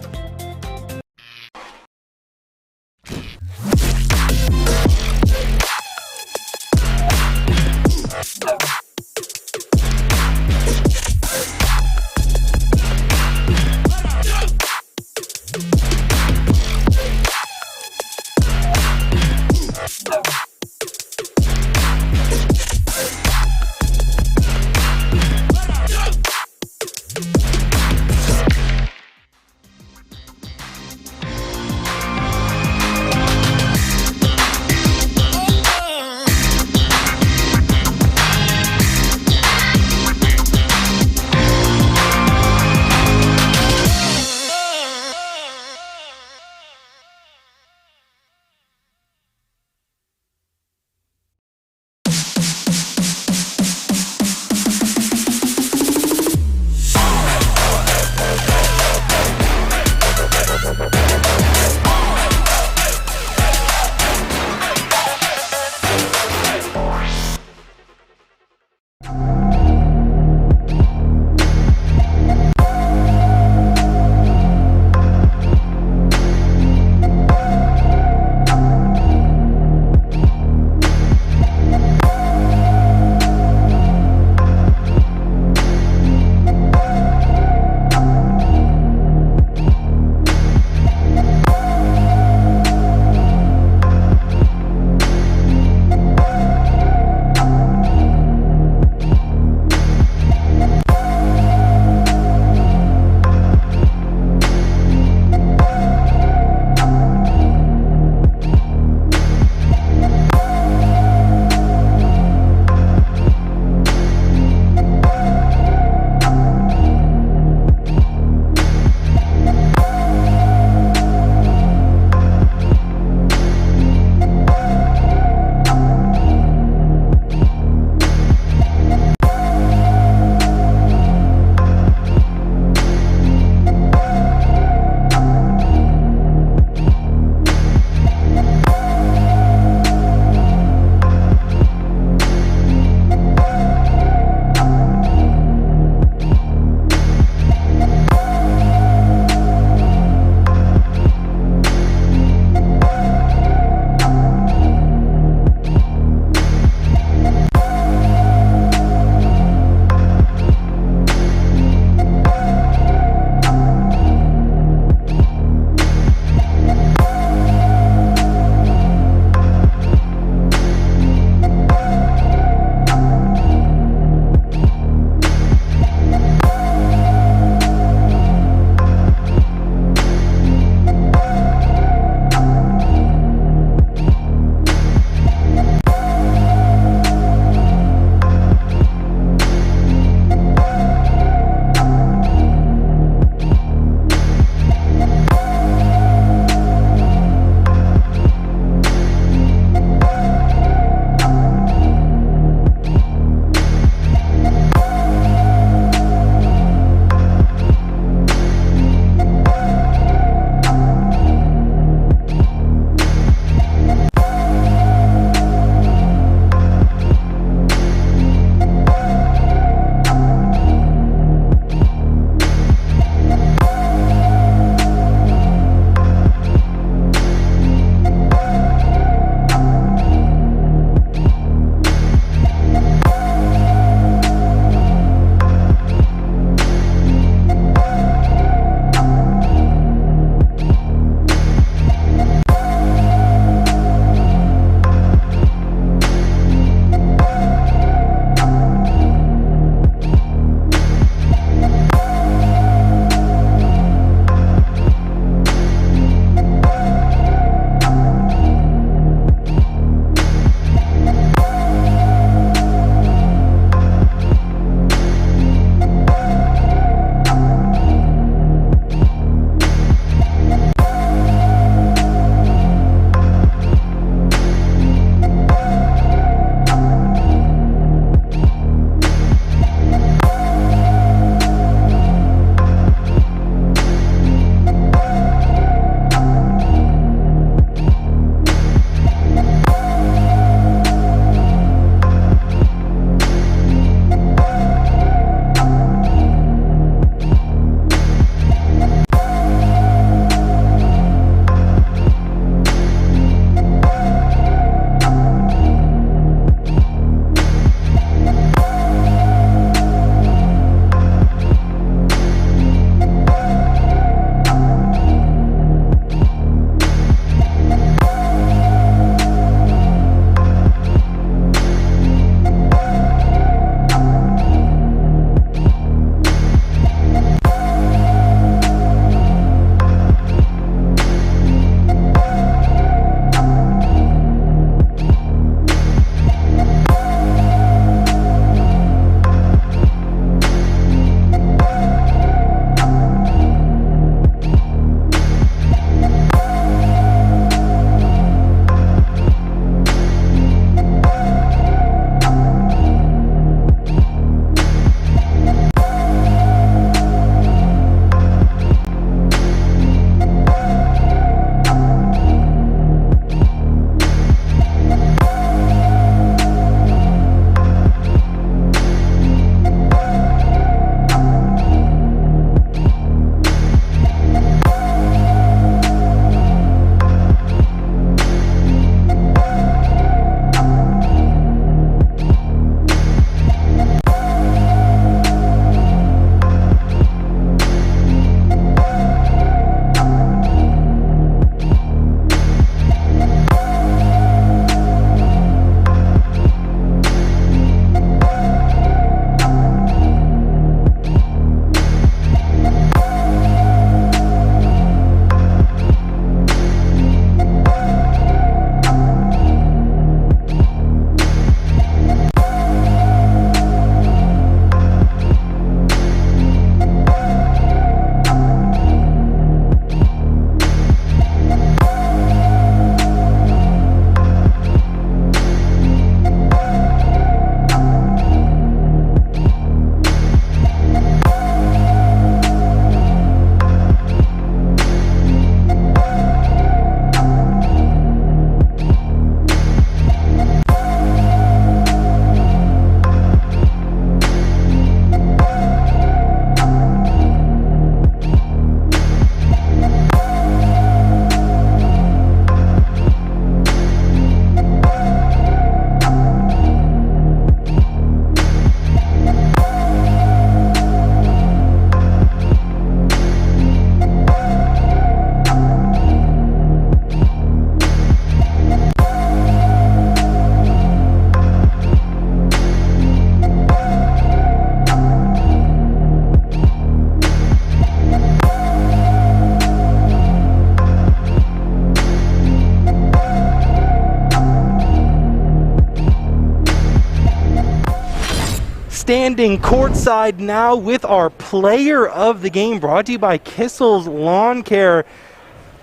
standing courtside now with our player of the game, brought to you by Kissel's Lawncare.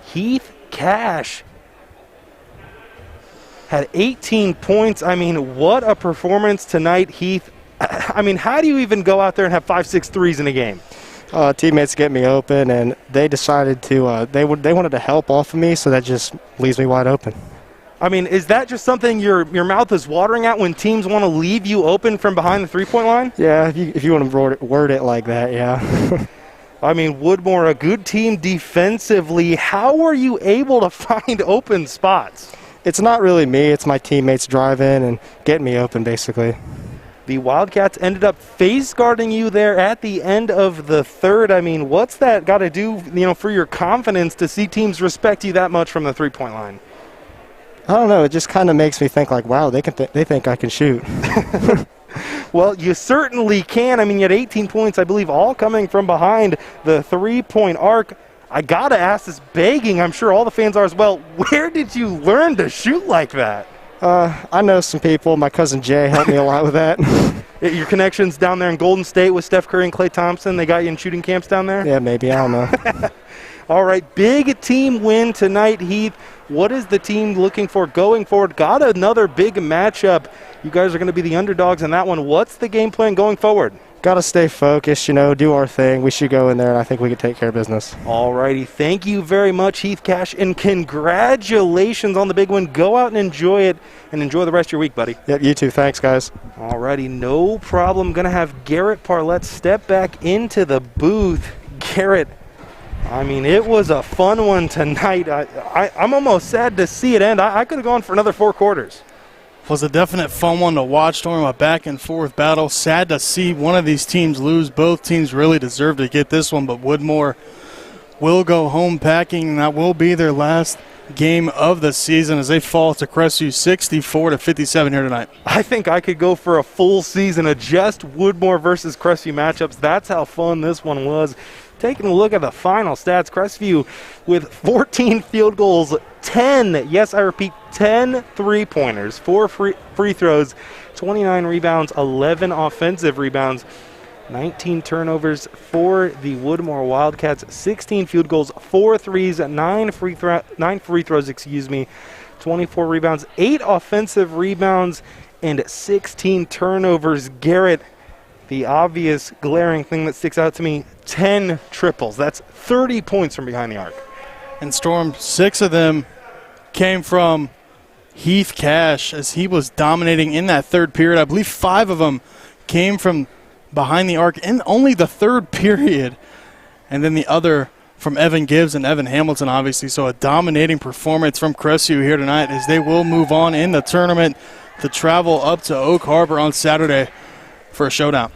Heath Cash had 18 points. I mean, what a performance tonight, Heath. I mean, how do you even go out there and have 5-6 threes in a game? Teammates get me open, and they decided to they wanted to help off of me, so that just leaves me wide open. I mean, is that just something your mouth is watering at when teams want to leave you open from behind the three-point line? Yeah, if you want to word it like that, yeah. I mean, Woodmore, a good team defensively. How were you able to find open spots? It's not really me. It's my teammates driving and getting me open, basically. The Wildcats ended up face guarding you there at the end of the third. I mean, what's that got to do, for your confidence to see teams respect you that much from the three-point line? I don't know. It just kind of makes me think like, wow, they think I can shoot. Well, you certainly can. I mean, you had 18 points, I believe, all coming from behind the three-point arc. I got to ask this begging, I'm sure all the fans are as well, where did you learn to shoot like that? I know some people. My cousin Jay helped me a lot with that. Your connections down there in Golden State with Steph Curry and Klay Thompson, they got you in shooting camps down there? Yeah, maybe. I don't know. All right, big team win tonight, Heath. What is the team looking for going forward? Got another big matchup. You guys are going to be the underdogs in that one. What's the game plan going forward? Got to stay focused, do our thing. We should go in there, and I think we can take care of business. All righty. Thank you very much, Heath Cash, and congratulations on the big one. Go out and enjoy it, and enjoy the rest of your week, buddy. Yep, you too. Thanks, guys. All righty. No problem. Going to have Garrett Parlett step back into the booth. Garrett, I mean, it was a fun one tonight. I'm almost sad to see it end. I could have gone for another 4 quarters. Was a definite fun one to watch, Storm, a back-and-forth battle. Sad to see one of these teams lose. Both teams really deserve to get this one, but Woodmore will go home packing, and that will be their last game of the season as they fall to Crestview 64-57 here tonight. I think I could go for a full season of just Woodmore versus Crestview matchups. That's how fun this one was. Taking a look at the final stats, Crestview with 14 field goals, 10, yes, I repeat, 10 three-pointers, 4 free throws, 29 rebounds, 11 offensive rebounds, 19 turnovers for the Woodmore Wildcats, 16 field goals, 4 threes, 9 free throws, 24 rebounds, 8 offensive rebounds, and 16 turnovers. Garrett, the obvious glaring thing that sticks out to me, 10 triples. That's 30 points from behind the arc. And Storm, 6 of them came from Heath Cash as he was dominating in that third period. I believe 5 of them came from behind the arc in only the third period. And then the other from Evan Gibbs and Evan Hamilton, obviously. So a dominating performance from Crestview here tonight as they will move on in the tournament to travel up to Oak Harbor on Saturday for a showdown.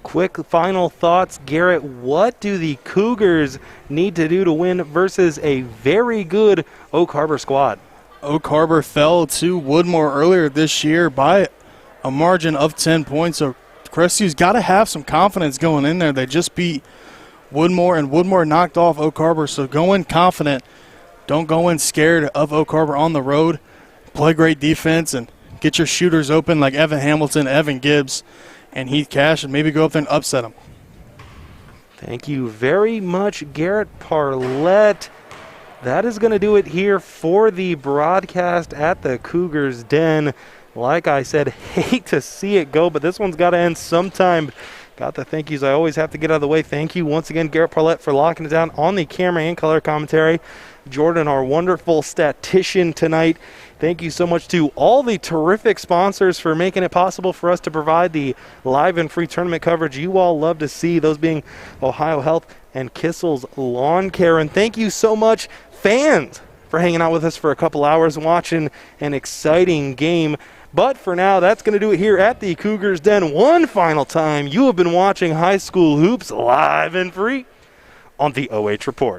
Quick final thoughts, Garrett. What do the Cougars need to do to win versus a very good Oak Harbor squad? Oak Harbor fell to Woodmore earlier this year by a margin of 10 points. So Crestview's got to have some confidence going in there. They just beat Woodmore, and Woodmore knocked off Oak Harbor. So go in confident. Don't go in scared of Oak Harbor on the road. Play great defense and get your shooters open like Evan Hamilton, Evan Gibbs, and Heath Cash, and maybe go up there and upset them. Thank you very much, Garrett Parlett. That is going to do it here for the broadcast at the Cougars Den. Like I said, hate to see it go, but this one's got to end sometime. Got the thank yous I always have to get out of the way. Thank you once again, Garrett Parlett, for locking it down on the camera and color commentary. Jordan, our wonderful statistician tonight. Thank you so much to all the terrific sponsors for making it possible for us to provide the live and free tournament coverage you all love to see, those being Ohio Health and Kissel's Lawncare. And thank you so much, fans, for hanging out with us for a couple hours and watching an exciting game. But for now, that's going to do it here at the Cougars Den. One final time, you have been watching high school hoops live and free on the OH Report.